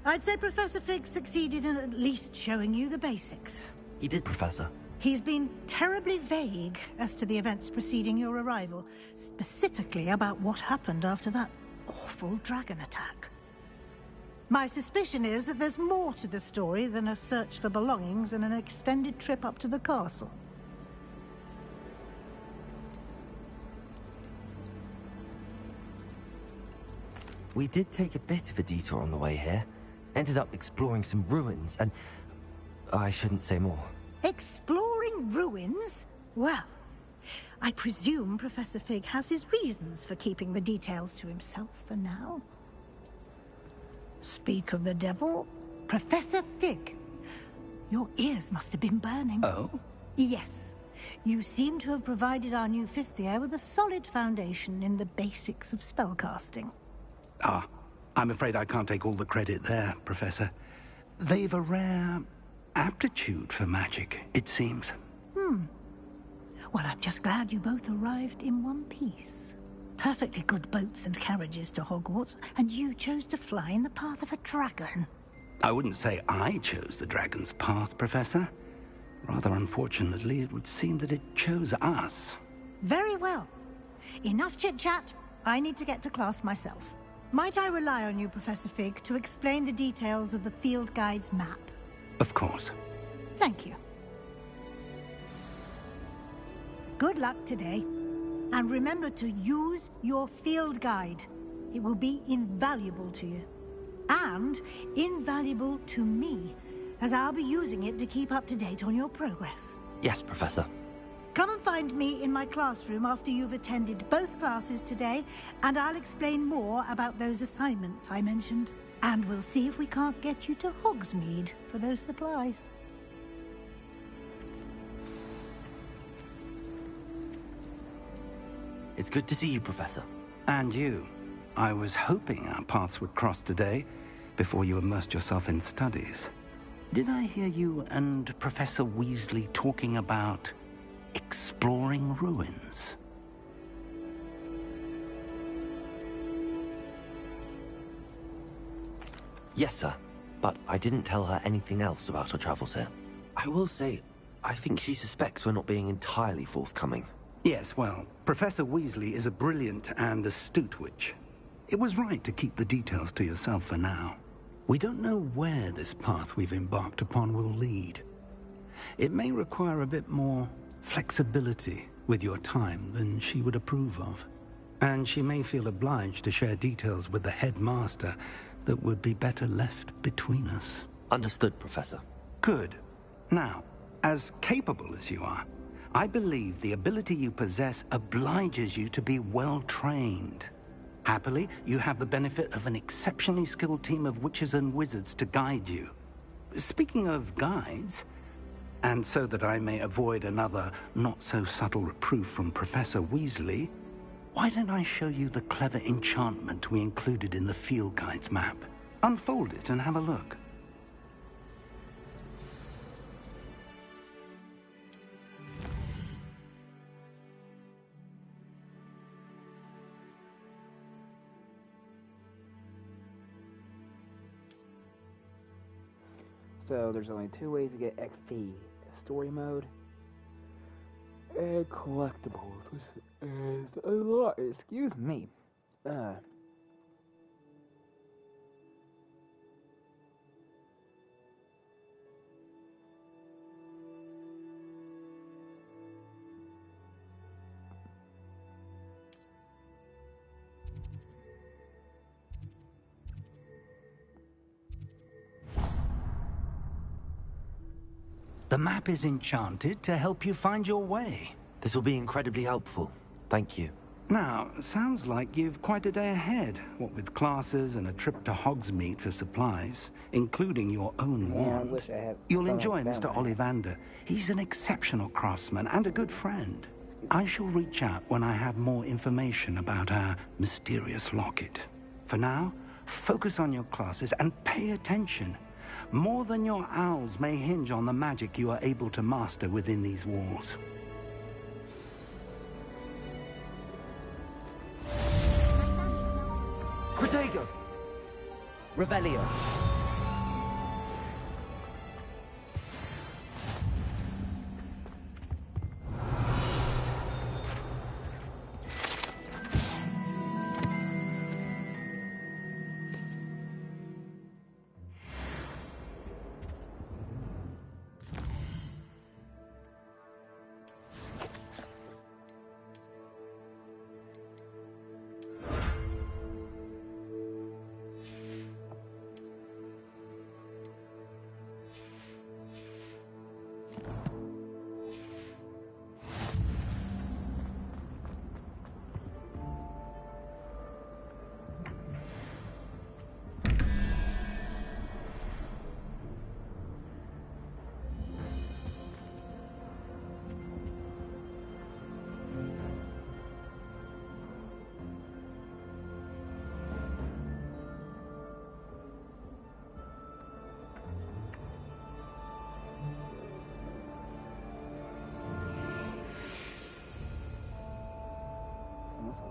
I'd say Professor Fig succeeded in at least showing you the basics. He did, Professor. He's been terribly vague as to the events preceding your arrival, specifically about what happened after that awful dragon attack. My suspicion is that there's more to the story than a search for belongings and an extended trip up to the castle. We did take a bit of a detour on the way here. Ended up exploring some ruins and... I shouldn't say more. Exploring ruins? Well, I presume Professor Fig has his reasons for keeping the details to himself for now. Speak of the devil, Professor Fig. Your ears must have been burning. Oh? Yes. You seem to have provided our new fifth year with a solid foundation in the basics of spellcasting. Ah, I'm afraid I can't take all the credit there, Professor. They've a rare aptitude for magic, it seems. Well, I'm just glad you both arrived in one piece. Perfectly good boats and carriages to Hogwarts, and you chose to fly in the path of a dragon. I wouldn't say I chose the dragon's path, Professor. Rather unfortunately, it would seem that it chose us. Very well. Enough chit-chat. I need to get to class myself. Might I rely on you, Professor Fig, to explain the details of the field guide's map? Of course. Thank you. Good luck today. And remember to use your field guide. It will be invaluable to you. And invaluable to me, as I'll be using it to keep up to date on your progress. Yes, Professor. Come and find me in my classroom after you've attended both classes today, and I'll explain more about those assignments I mentioned. And we'll see if we can't get you to Hogsmeade for those supplies. It's good to see you, Professor. And you. I was hoping our paths would cross today, before you immersed yourself in studies. Did I hear you and Professor Weasley talking about exploring ruins? Yes, sir. But I didn't tell her anything else about our travels here. I will say, I think she suspects we're not being entirely forthcoming. Yes, well, Professor Weasley is a brilliant and astute witch. It was right to keep the details to yourself for now. We don't know where this path we've embarked upon will lead. It may require a bit more flexibility with your time than she would approve of. And she may feel obliged to share details with the headmaster that would be better left between us. Understood, Professor. Good. Now, as capable as you are, I believe the ability you possess obliges you to be well-trained. Happily, you have the benefit of an exceptionally skilled team of witches and wizards to guide you. Speaking of guides, and so that I may avoid another not-so-subtle reproof from Professor Weasley, why don't I show you the clever enchantment we included in the field guide's map? Unfold it and have a look. So there's only two ways to get XP. Story mode and collectibles, which is a lot. Excuse me. The map is enchanted to help you find your way. This will be incredibly helpful. Thank you. Now, sounds like you've quite a day ahead, what with classes and a trip to Hogsmeade for supplies, including your own wand. You'll enjoy Mr. Ollivander. He's an exceptional craftsman and a good friend. I shall reach out when I have more information about our mysterious locket. For now, focus on your classes and pay attention. More than your owls may hinge on the magic you are able to master within these walls. Protego! Revelio!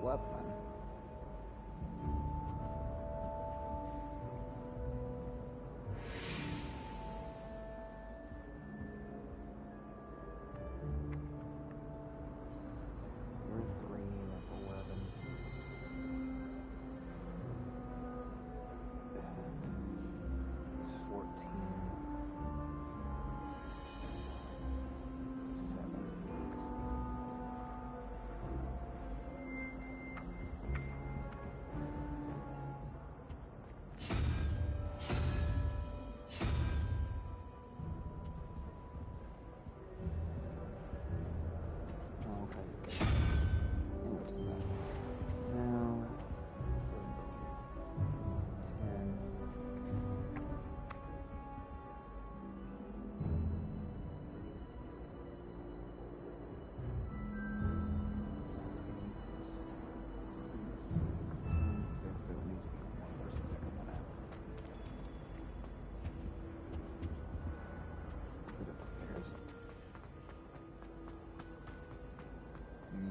weapon.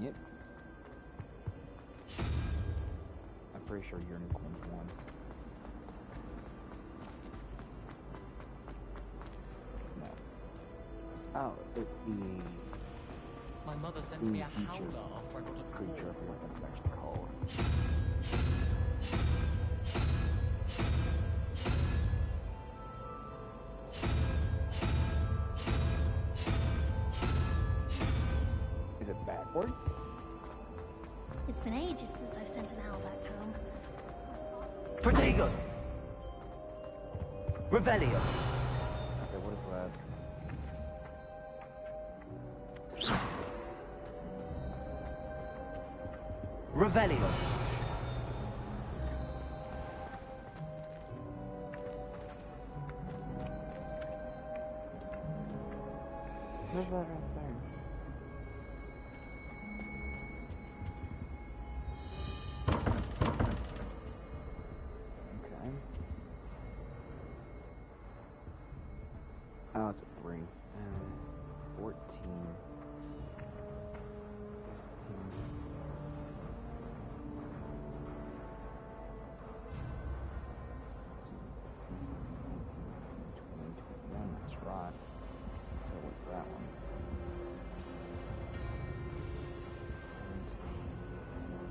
Yep. I'm pretty sure unicorn's one. No. Oh, it's the... My mother sent me a howler after I got a creature of what it's actually called. Is it backwards? It's been ages since I've sent an owl back home. Protego! Revelio! Okay, what is that? Revelio! Where's that right there? Okay. Oh, it's a 3. 14. 15. That's right. So what's that one? 1, 2, 3, 4,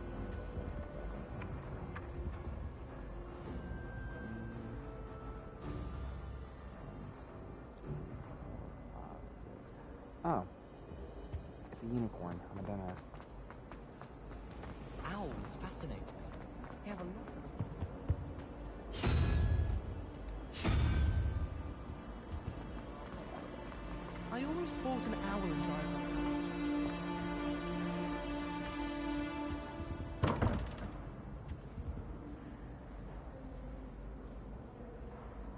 5, 6. Oh. It's a unicorn. I'm a dumbass. Owls fascinate me. They have a lot of... I almost bought an owl and died.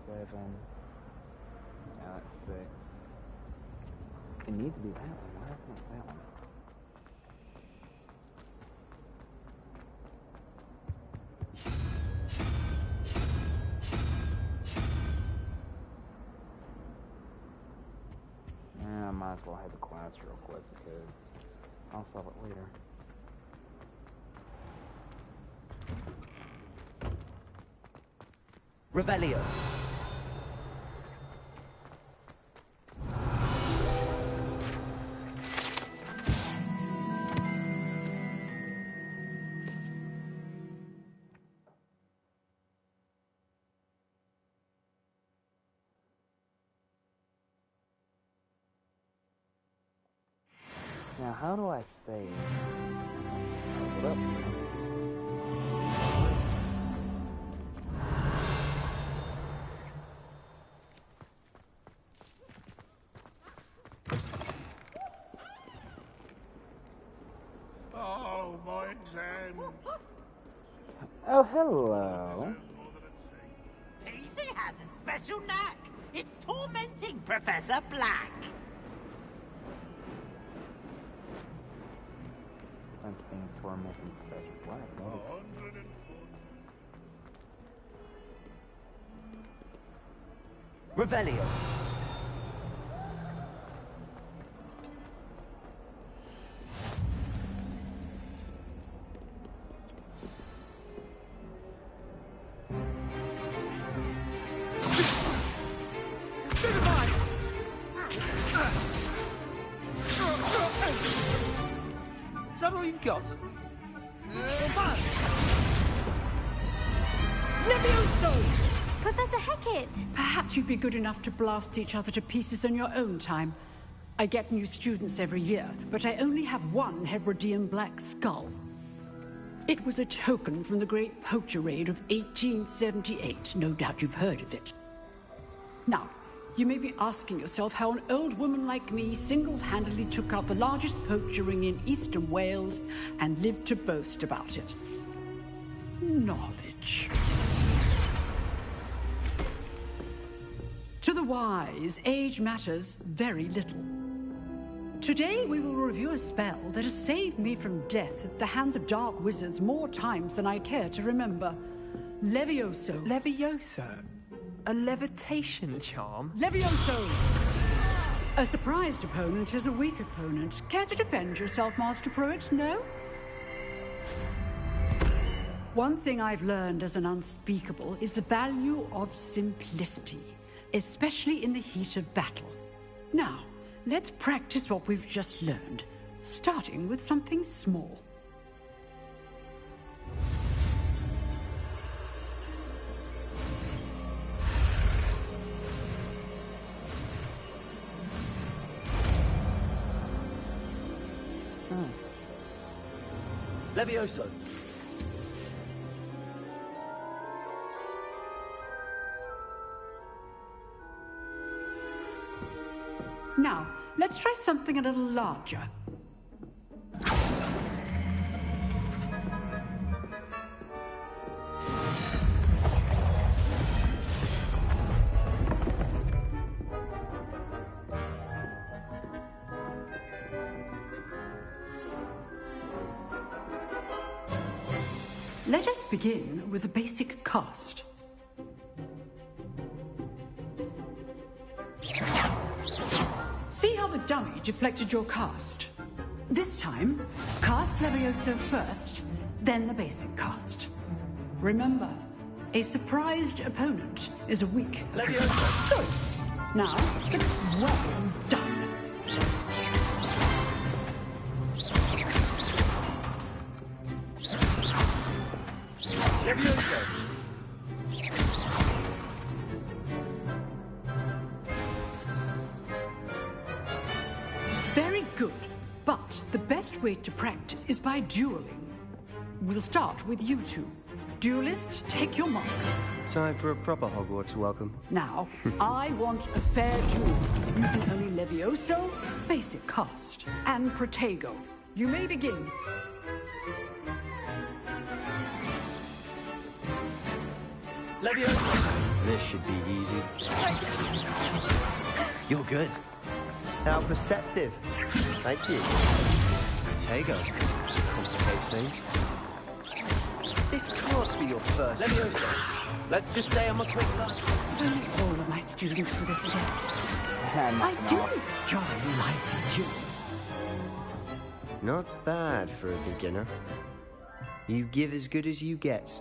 7. Now that's 6. It needs to be that one. Why is it not that one? I might as well have the class real quick because I'll solve it later. Revelio! Now, how do I save? Hold up. 'Oh, my exam! Oh, hello. Easy has a special knack. It's tormenting Professor Black. I'm paying for missing Professor Black. Revelio! that all you've got? Levioso! Professor Hecat! Perhaps you'd be good enough to blast each other to pieces on your own time. I get new students every year, but I only have one Hebridean black skull. It was a token from the Great Poacher Raid of 1878. No doubt you've heard of it. Now, you may be asking yourself how an old woman like me single-handedly took out the largest poacher ring in eastern Wales and lived to boast about it. Knowledge. To the wise, age matters very little. Today we will review a spell that has saved me from death at the hands of dark wizards more times than I care to remember. Levioso. Levioso? A levitation charm? Levioso! A surprised opponent is a weak opponent. Care to defend yourself, Master Pruitt? No? One thing I've learned as an unspeakable is the value of simplicity, especially in the heat of battle. Now, let's practice what we've just learned, starting with something small. Levioso. Now, let's try something a little larger. Let us begin with a basic cast. See how the dummy deflected your cast? This time, cast Levioso first, then the basic cast. Remember, a surprised opponent is a weak Levioso. Good. Now, it's well done. Levioso. Very good, but the best way to practice is by dueling. We'll start with you two. Duelists, take your marks. Time for a proper Hogwarts welcome. Now, I want a fair duel, using only Levioso, basic cast, and Protego. You may begin. Levioso. This should be easy. You're good. How perceptive. Thank you. Protego. Complicates things. This can't be your first. Levioso. Let's just say I'm a quick learner. If only all of my students were this adept. I do enjoy life with you. Not bad for a beginner. You give as good as you get.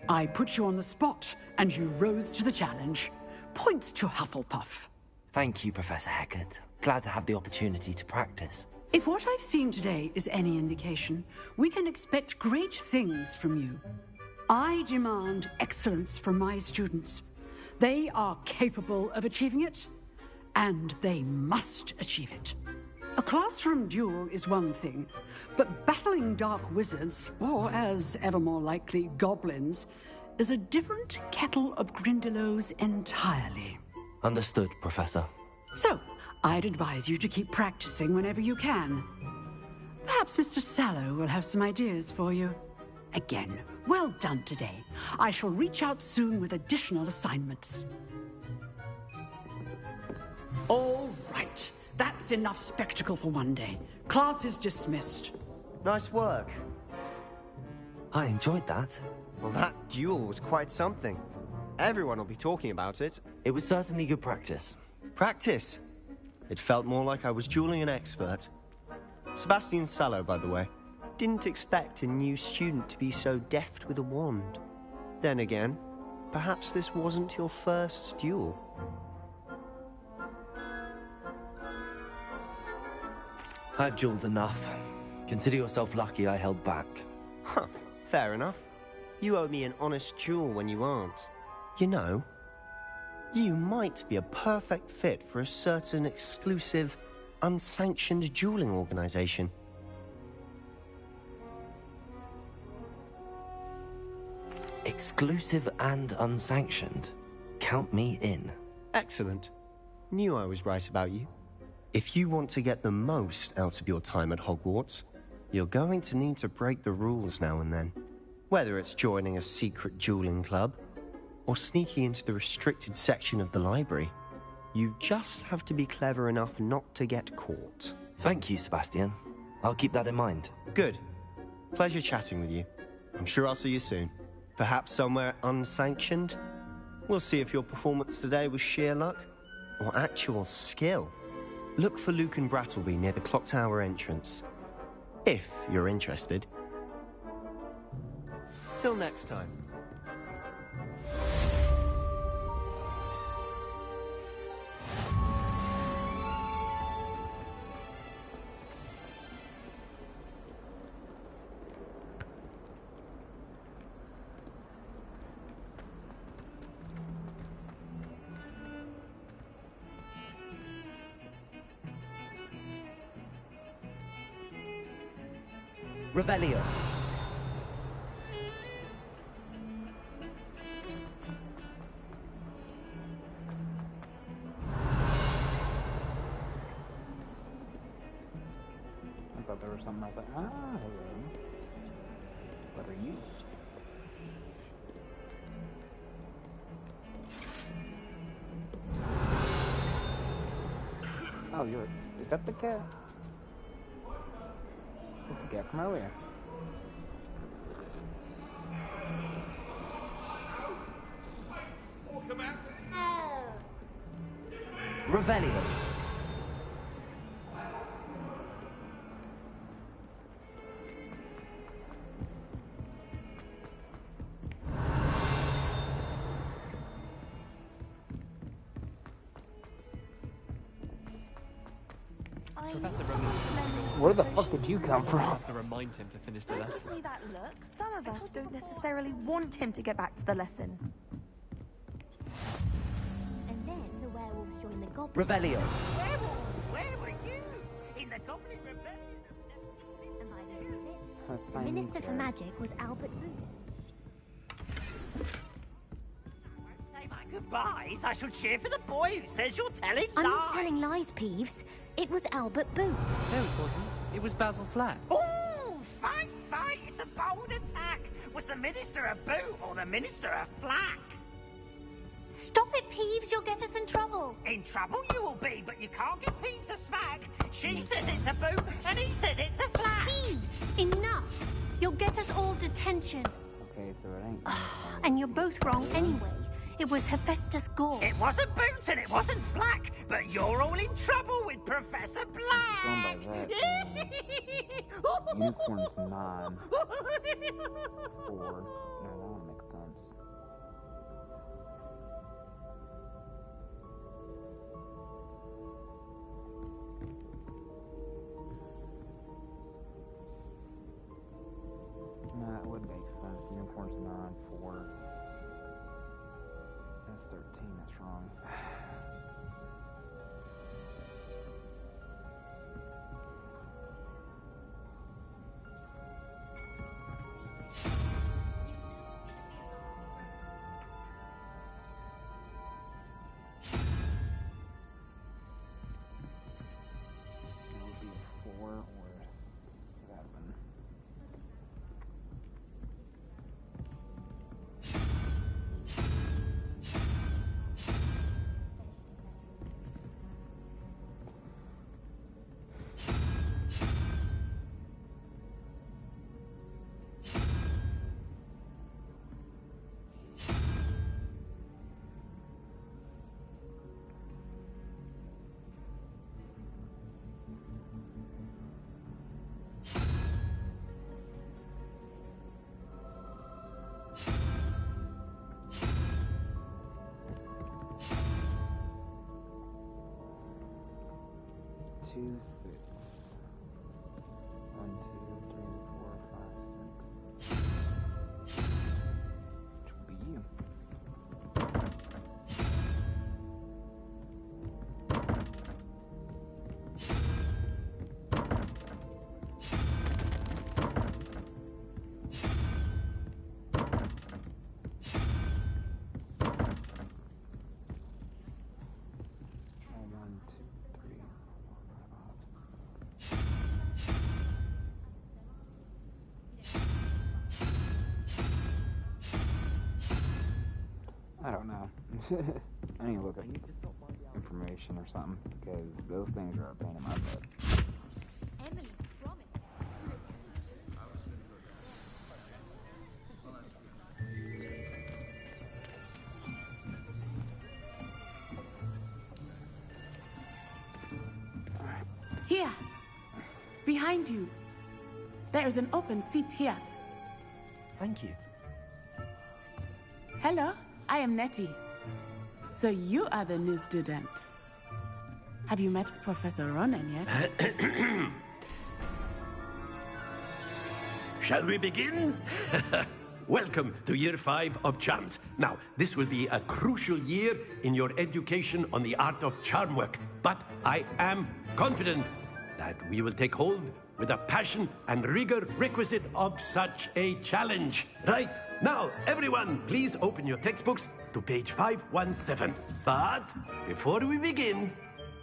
I put you on the spot, and you rose to the challenge. Points to Hufflepuff. Thank you, Professor Hecat. Glad to have the opportunity to practice. If what I've seen today is any indication, we can expect great things from you. I demand excellence from my students. They are capable of achieving it, and they must achieve it. A classroom duel is one thing, but battling dark wizards, or as ever more likely, goblins, is a different kettle of Grindylows entirely. Understood, Professor. So, I'd advise you to keep practicing whenever you can. Perhaps Mr. Sallow will have some ideas for you. Again, well done today. I shall reach out soon with additional assignments. All right. That's enough spectacle for one day. Class is dismissed. Nice work. I enjoyed that. Well, that duel was quite something. Everyone will be talking about it. It was certainly good practice. Practice? It felt more like I was dueling an expert. Sebastian Sallow, by the way. Didn't expect a new student to be so deft with a wand. Then again, perhaps this wasn't your first duel. I've dueled enough. Consider yourself lucky I held back. Huh, fair enough. You owe me an honest duel when you aren't. You know, you might be a perfect fit for a certain exclusive, unsanctioned dueling organization. Exclusive and unsanctioned. Count me in. Excellent. Knew I was right about you. If you want to get the most out of your time at Hogwarts, you're going to need to break the rules now and then. Whether it's joining a secret dueling club, or sneaking into the restricted section of the library, you just have to be clever enough not to get caught. Thank you, Sebastian. I'll keep that in mind. Good. Pleasure chatting with you. I'm sure I'll see you soon. Perhaps somewhere unsanctioned? We'll see if your performance today was sheer luck or actual skill. Look for Luke and Brattleby near the Clock Tower entrance, if you're interested. Till next time. Revelio. I thought there was something like that. Ah, what are you? Oh, is that the cat? That's the cat from earlier. Revelio. Professor Roman. Where the fuck did you come from? I have to remind him to finish the lesson. Give me that look. Some of us don't necessarily want him to get back to the lesson. And then the werewolves join the goblins. Revelio. Where were you? In the Goblin Rebellion? And by the end of it, the Minister for Magic was Albert Booth. Say my goodbyes. I shall cheer for the boy who says you're telling I'm lies. not telling lies, Peeves. It was Albert Boot. No, it wasn't. It was Basil Flack. Ooh, fight! It's a bold attack. Was the Minister a boot or the Minister a flack? Stop it, Peeves. You'll get us in trouble. In trouble you will be, but you can't give Peeves a smack. She says it's a boot, and he says it's a flack. Peeves, enough. You'll get us all detention. Okay, so it ain't. And you're both wrong anyway. It was Hephaestus Gore. It wasn't boot and it wasn't flack, but you're all in trouble with Professor Black. Going by that, unicorn's 9. 4. No, that one makes sense. No, it would make sense. Unicorn's 9, 4. That's 13, that's wrong. 2, 6. 1, 2, 3, 4, 5, 6. Which will be you. I don't know. I need to look up information or something, because those things are a pain in my butt. Emily, promise. Here. Behind you. There is an open seat here. Thank you. Hello, I am Nettie. So you are the new student. Have you met Professor Ronan yet? Shall we begin? Welcome to Year 5 of Charms. Now, this will be a crucial year in your education on the art of charm work. But I am confident that we will take hold with the passion and rigor requisite of such a challenge. Right, now, everyone, please open your textbooks to page 517. But before we begin,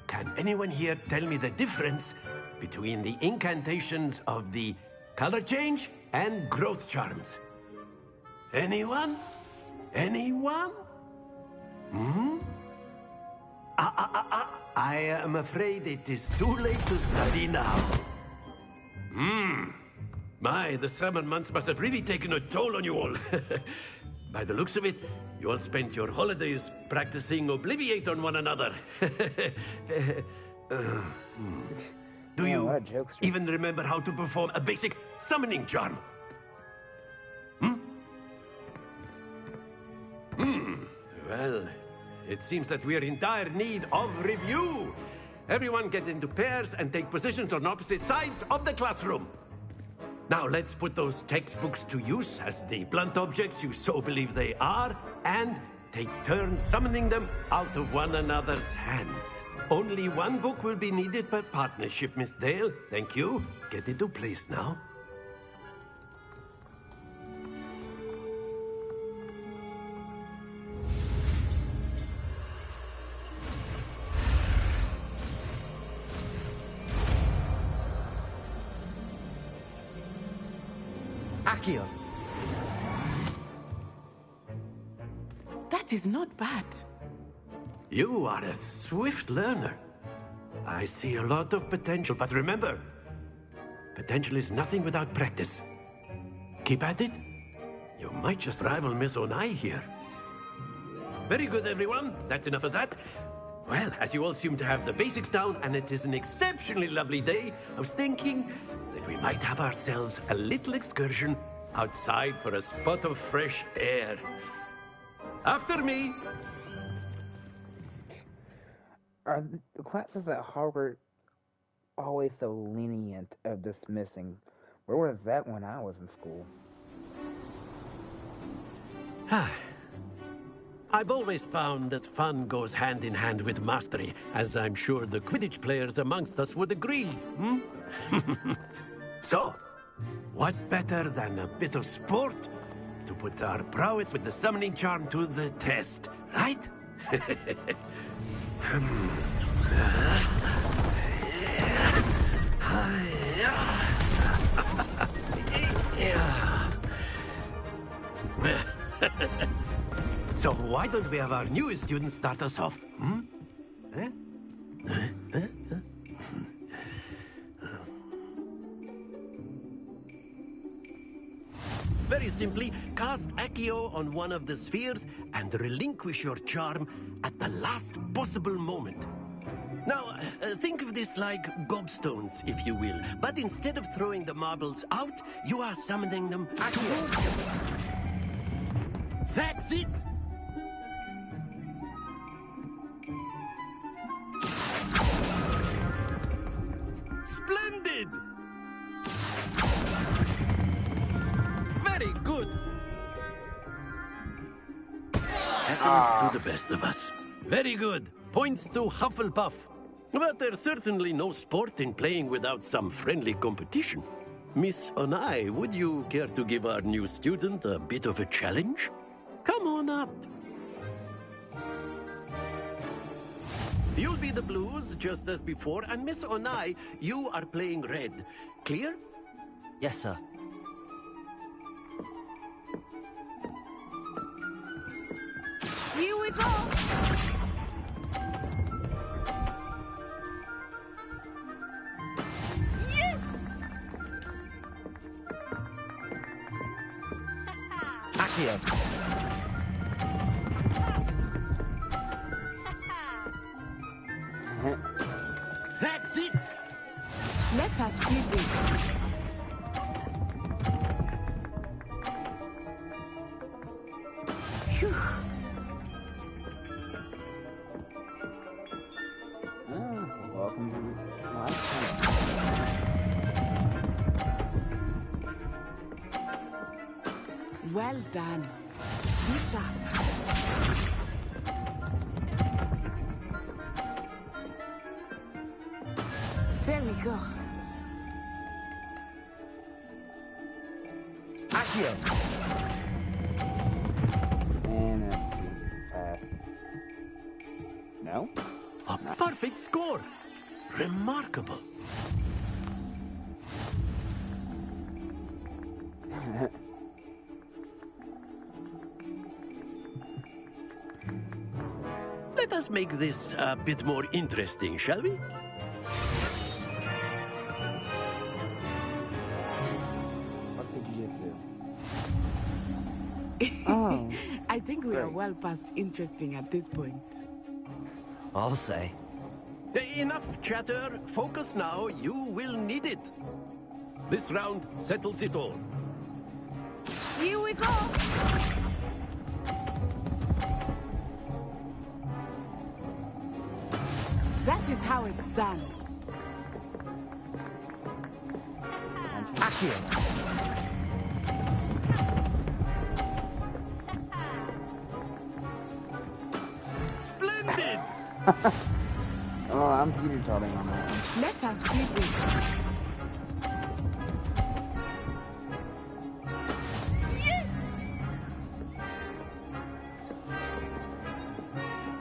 can anyone here tell me the difference between the incantations of the color change and growth charms? Anyone? Anyone? I am afraid it is too late to study now. My, the summer months must have really taken a toll on you all. By the looks of it, you all spent your holidays practicing Obliviate on one another. Do you even remember how to perform a basic summoning charm? Well, it seems that we are in dire need of review. Everyone get into pairs and take positions on opposite sides of the classroom. Now let's put those textbooks to use as the blunt objects you so believe they are, and take turns summoning them out of one another's hands. Only one book will be needed per partnership, Miss Dale. Thank you. Get into place now. Accio. That is not bad. You are a swift learner. I see a lot of potential, but remember, potential is nothing without practice. Keep at it. You might just rival Miss Onai here. Very good, everyone. That's enough of that. Well, as you all seem to have the basics down, and it is an exceptionally lovely day, I was thinking that we might have ourselves a little excursion outside for a spot of fresh air. After me. Are the classes at Hogwarts always so lenient of dismissing? Where was that when I was in school? I've always found that fun goes hand in hand with mastery, as I'm sure the Quidditch players amongst us would agree. So, what better than a bit of sport to put our prowess with the summoning charm to the test, right? So why don't we have our newest student start us off? Very simply, cast Accio on one of the spheres and relinquish your charm at the last possible moment. Now, think of this like gobstones, if you will. But instead of throwing the marbles out, you are summoning them towards you. That's it! Splendid! Very good. Happens to the best of us. Very good. Points to Hufflepuff. But there's certainly no sport in playing without some friendly competition. Miss Onai, would you care to give our new student a bit of a challenge? Come on up. You'll be the blues, just as before, and Miss Onai, you are playing red. Clear? Yes, sir. Here we go! Yes! Accio. That's it! Let us do this. Phew. Welcome to my channel. Well done. Be sharp. There we go. Accio. And that's too fast. No? A perfect score. Remarkable. Let us make this a bit more interesting, shall we? What did you just do? Oh. I think we are well past interesting at this point. I'll say. Enough chatter. Focus now. You will need it. This round settles it all. Here we go! That is how it's done. Accio. Splendid! Oh, I'm teeter-tottering on that one. Let us do this. Yes!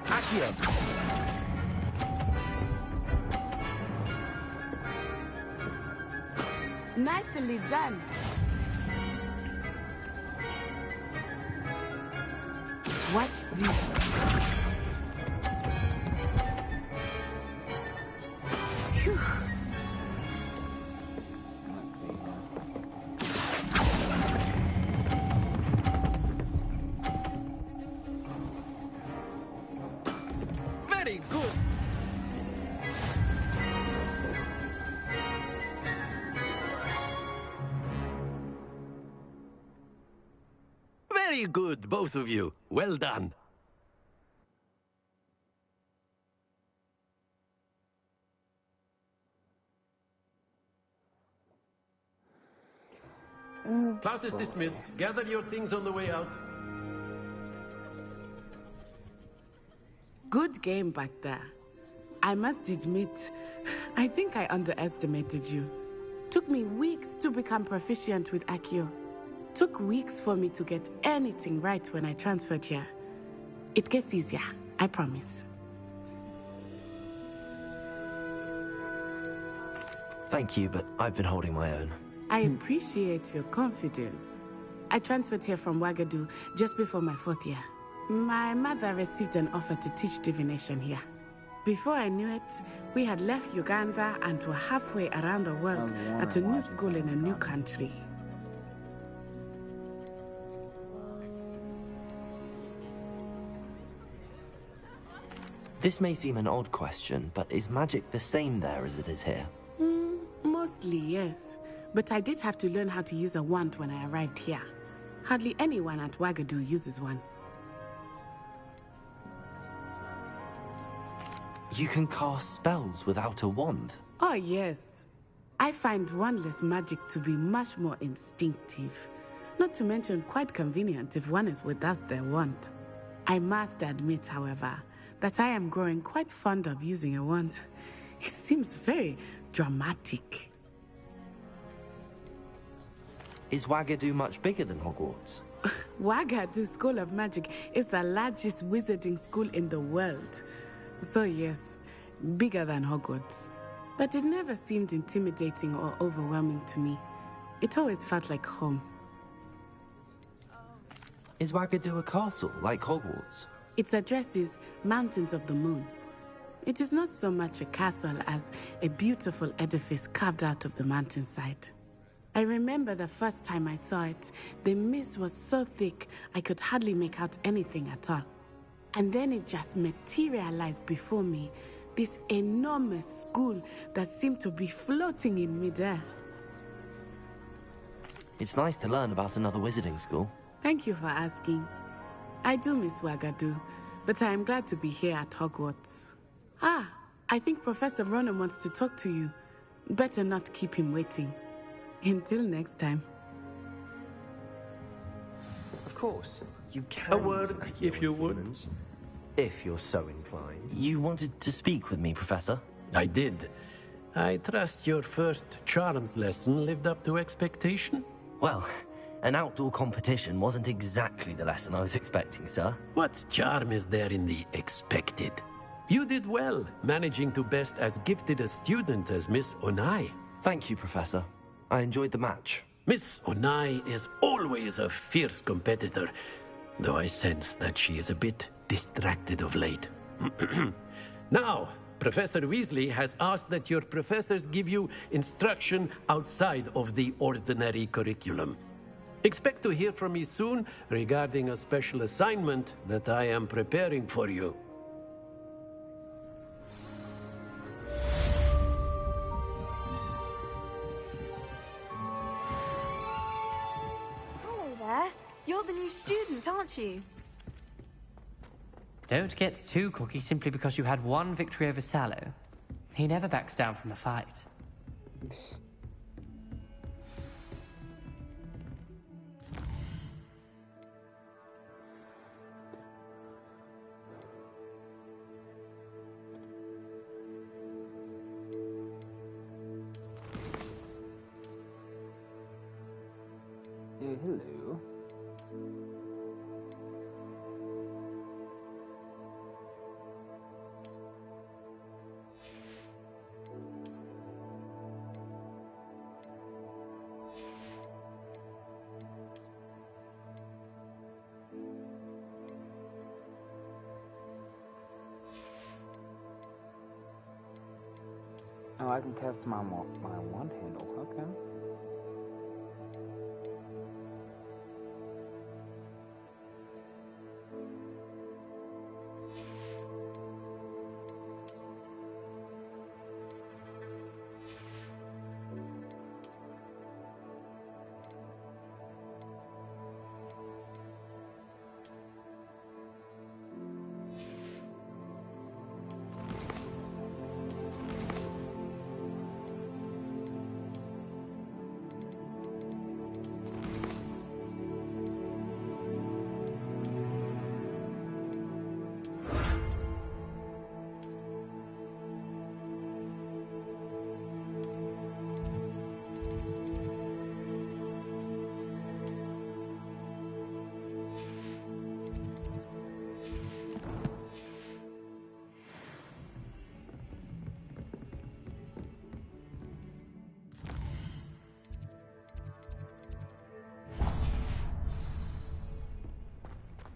Accio. Nicely done. Watch this. Phew. Very good. Very good, both of you. Well done. Class is dismissed. Gather your things on the way out. Good game back there. I must admit, I think I underestimated you. Took me weeks to become proficient with Accio. Took weeks for me to get anything right when I transferred here. It gets easier, I promise. Thank you, but I've been holding my own. I appreciate your confidence. I transferred here from Wagadu just before my 4th year. My mother received an offer to teach divination here. Before I knew it, we had left Uganda and were halfway around the world at a new school in a new country. This may seem an odd question, but is magic the same there as it is here? Mostly, yes. But I did have to learn how to use a wand when I arrived here. Hardly anyone at Wagadu uses one. You can cast spells without a wand? Oh, yes. I find wandless magic to be much more instinctive, not to mention quite convenient if one is without their wand. I must admit, however, that I am growing quite fond of using a wand. It seems very dramatic. Is Wagadu much bigger than Hogwarts? Wagadu School of Magic is the largest wizarding school in the world. So yes, bigger than Hogwarts. But it never seemed intimidating or overwhelming to me. It always felt like home. Is Wagadu a castle, like Hogwarts? Its address is Mountains of the Moon. It is not so much a castle as a beautiful edifice carved out of the mountainside. I remember the first time I saw it, the mist was so thick I could hardly make out anything at all. And then it just materialized before me, this enormous school that seemed to be floating in midair. It's nice to learn about another wizarding school. Thank you for asking. I do miss Wagadu, but I am glad to be here at Hogwarts. Ah, I think Professor Ronan wants to talk to you. Better not keep him waiting. Until next time. Of course, you can. A word, if you would. If you're so inclined. You wanted to speak with me, Professor? I did. I trust your first charms lesson lived up to expectation? Well, an outdoor competition wasn't exactly the lesson I was expecting, sir. What charm is there in the expected? You did well, managing to best as gifted a student as Miss Onai. Thank you, Professor. I enjoyed the match. Miss Onai is always a fierce competitor, though I sense that she is a bit distracted of late. Now, Professor Weasley has asked that your professors give you instruction outside of the ordinary curriculum. Expect to hear from me soon regarding a special assignment that I am preparing for you. Hello there. You're the new student, aren't you? Don't get too cocky simply because you had one victory over Sallow. He never backs down from a fight. Hello. Oh, I can cast my wand handle. Okay.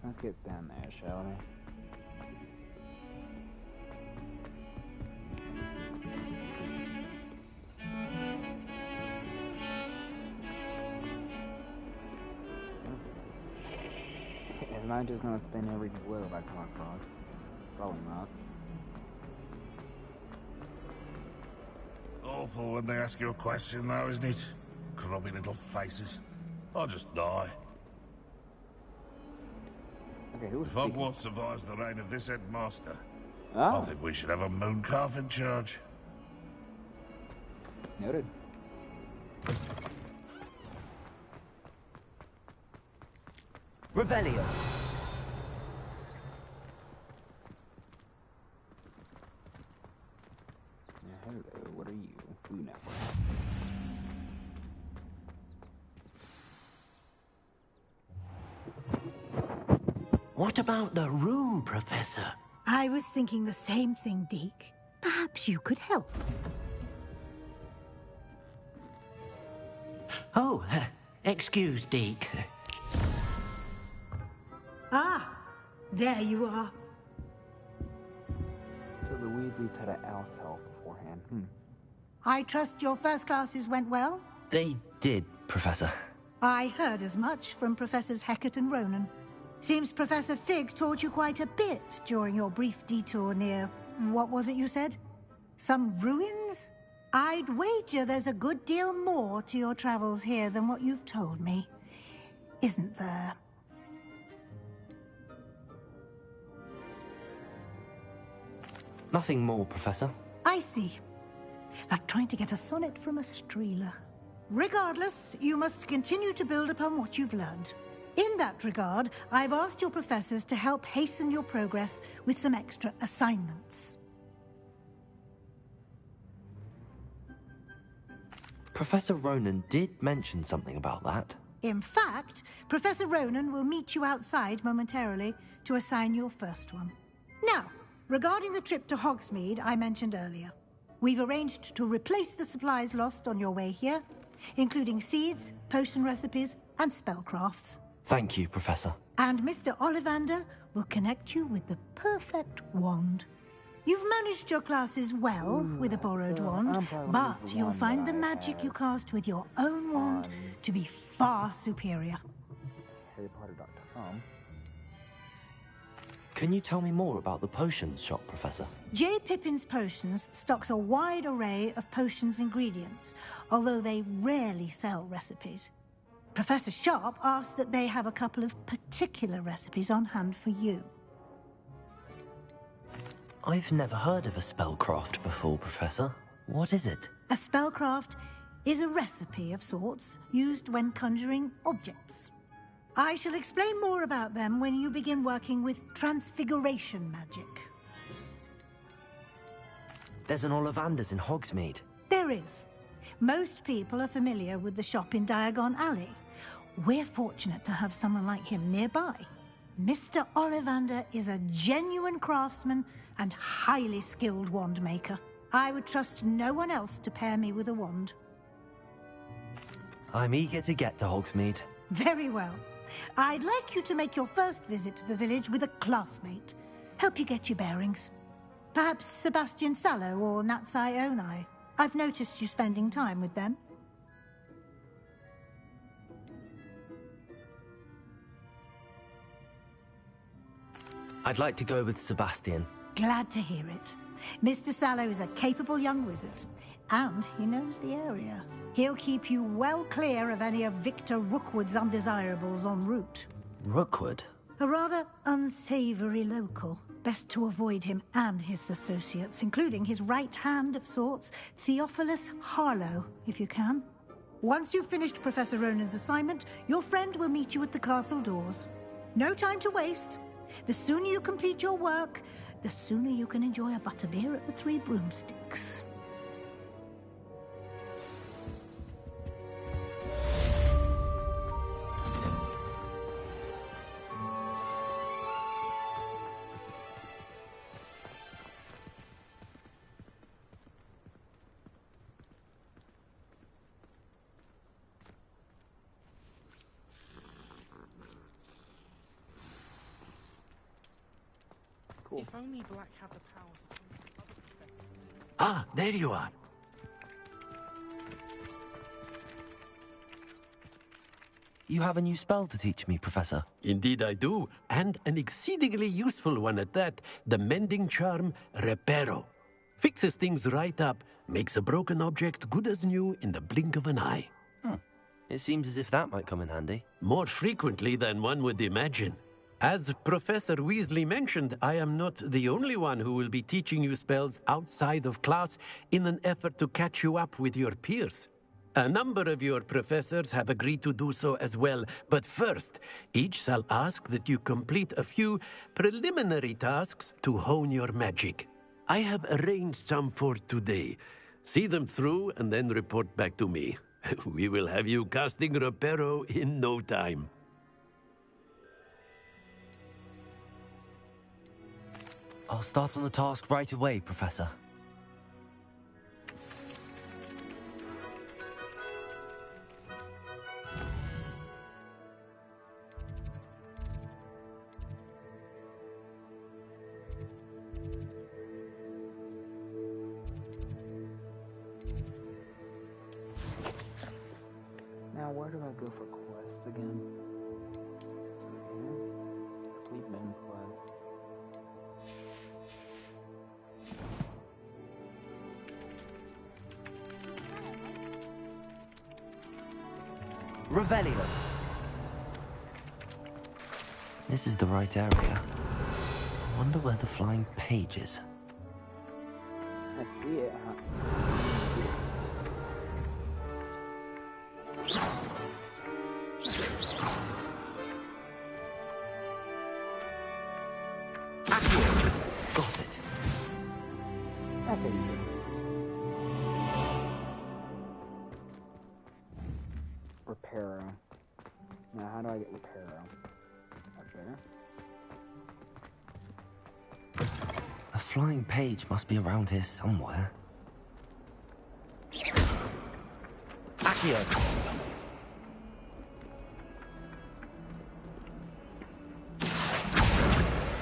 Let's get down there, shall we? Am I just gonna spin every globe I come across? Probably not. Awful when they ask you a question, though, isn't it? Grubby little faces. I'll just die. Okay, who's if Hogwarts survives the reign of this headmaster, I think we should have a moon calf in charge. Noted. Revelio. Hello, what are you? Food Network. What about the room, Professor? I was thinking the same thing, Deke. Perhaps you could help. Oh, excuse, Deke. Ah, there you are. So the Weasleys had an owl cell beforehand. I trust your first classes went well? They did, Professor. I heard as much from Professors Hecat and Ronan. Seems Professor Fig taught you quite a bit during your brief detour near... what was it you said? Some ruins? I'd wager there's a good deal more to your travels here than what you've told me. Isn't there? Nothing more, Professor. I see. Like trying to get a sonnet from a streeler. Regardless, you must continue to build upon what you've learned. In that regard, I've asked your professors to help hasten your progress with some extra assignments. Professor Ronan did mention something about that. In fact, Professor Ronan will meet you outside momentarily to assign your first one. Now, regarding the trip to Hogsmeade I mentioned earlier, we've arranged to replace the supplies lost on your way here, including seeds, potion recipes, and spellcrafts. Thank you, Professor. And Mr. Ollivander will connect you with the perfect wand. You've managed your classes well with a borrowed wand, but you'll find the magic you cast with your own wand to be far superior. HarryPotter.com. Can you tell me more about the potions shop, Professor? J. Pippin's Potions stocks a wide array of potions ingredients, although they rarely sell recipes. Professor Sharp asked that they have a couple of particular recipes on hand for you. I've never heard of a spellcraft before, Professor. What is it? A spellcraft is a recipe of sorts used when conjuring objects. I shall explain more about them when you begin working with transfiguration magic. There's an Ollivander's in Hogsmeade. There is. Most people are familiar with the shop in Diagon Alley. We're fortunate to have someone like him nearby. Mr. Ollivander is a genuine craftsman and highly skilled wand maker. I would trust no one else to pair me with a wand. I'm eager to get to Hogsmeade. Very well. I'd like you to make your first visit to the village with a classmate. Help you get your bearings. Perhaps Sebastian Sallow or Natsai Onai. I've noticed you spending time with them. I'd like to go with Sebastian. Glad to hear it. Mr. Sallow is a capable young wizard, and he knows the area. He'll keep you well clear of any of Victor Rookwood's undesirables en route. Rookwood? A rather unsavory local. Best to avoid him and his associates, including his right hand of sorts, Theophilus Harlow, if you can. Once you've finished Professor Ronan's assignment, your friend will meet you at the castle doors. No time to waste. The sooner you complete your work, the sooner you can enjoy a butterbeer at the Three Broomsticks. If only Black had the power to change the other professors. Ah, there you are. You have a new spell to teach me, Professor. Indeed I do, and an exceedingly useful one at that. The mending charm, Reparo. Fixes things right up, makes a broken object good as new in the blink of an eye. It seems as if that might come in handy. More frequently than one would imagine. As Professor Weasley mentioned, I am not the only one who will be teaching you spells outside of class in an effort to catch you up with your peers. A number of your professors have agreed to do so as well, but first, each shall ask that you complete a few preliminary tasks to hone your magic. I have arranged some for today. See them through and then report back to me. We will have you casting Reparo in no time. I'll start on the task right away, Professor. Now, where do I go for quests again? Complete main quest. Revelio. This is the right area. I wonder where the flying page is. I see it. Got it. That's easy. Reparo. Now, how do I get Reparo? Up there. A flying page must be around here somewhere. Accio.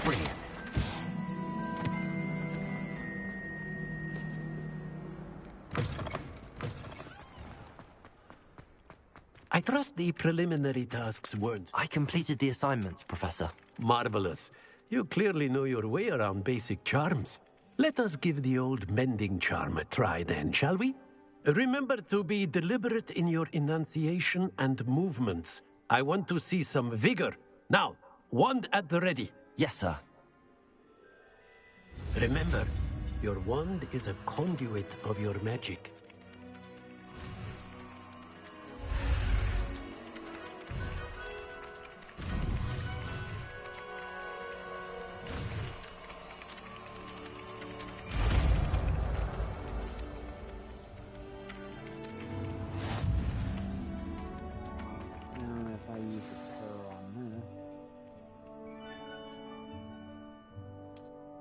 Brilliant. I trust the preliminary tasks weren't... I completed the assignments, Professor. Marvelous. You clearly know your way around basic charms. Let us give the old mending charm a try then, shall we? Remember to be deliberate in your enunciation and movements. I want to see some vigor. Now, wand at the ready. Yes, sir. Remember, your wand is a conduit of your magic.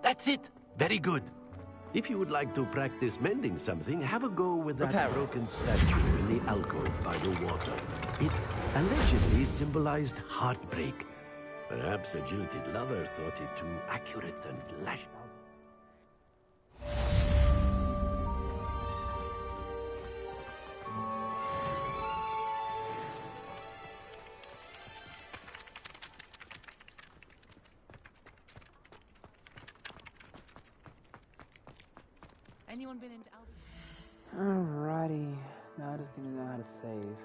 That's it! Very good. If you would like to practice mending something, have a go with that broken statue in the alcove by the water. It allegedly symbolized heartbreak. Perhaps a jilted lover thought it too accurate and lash. Anyone been into Alrighty. Now I just need to know how to save.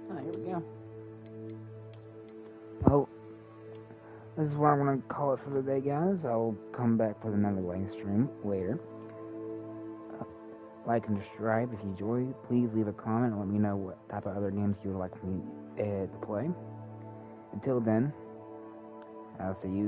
Ah, here we go. Well, this is what I'm going to call it for the day, guys. I'll come back with another live stream later. Like and subscribe if you enjoy. Please leave a comment and let me know what type of other games you would like me to play. Until then, I'll see you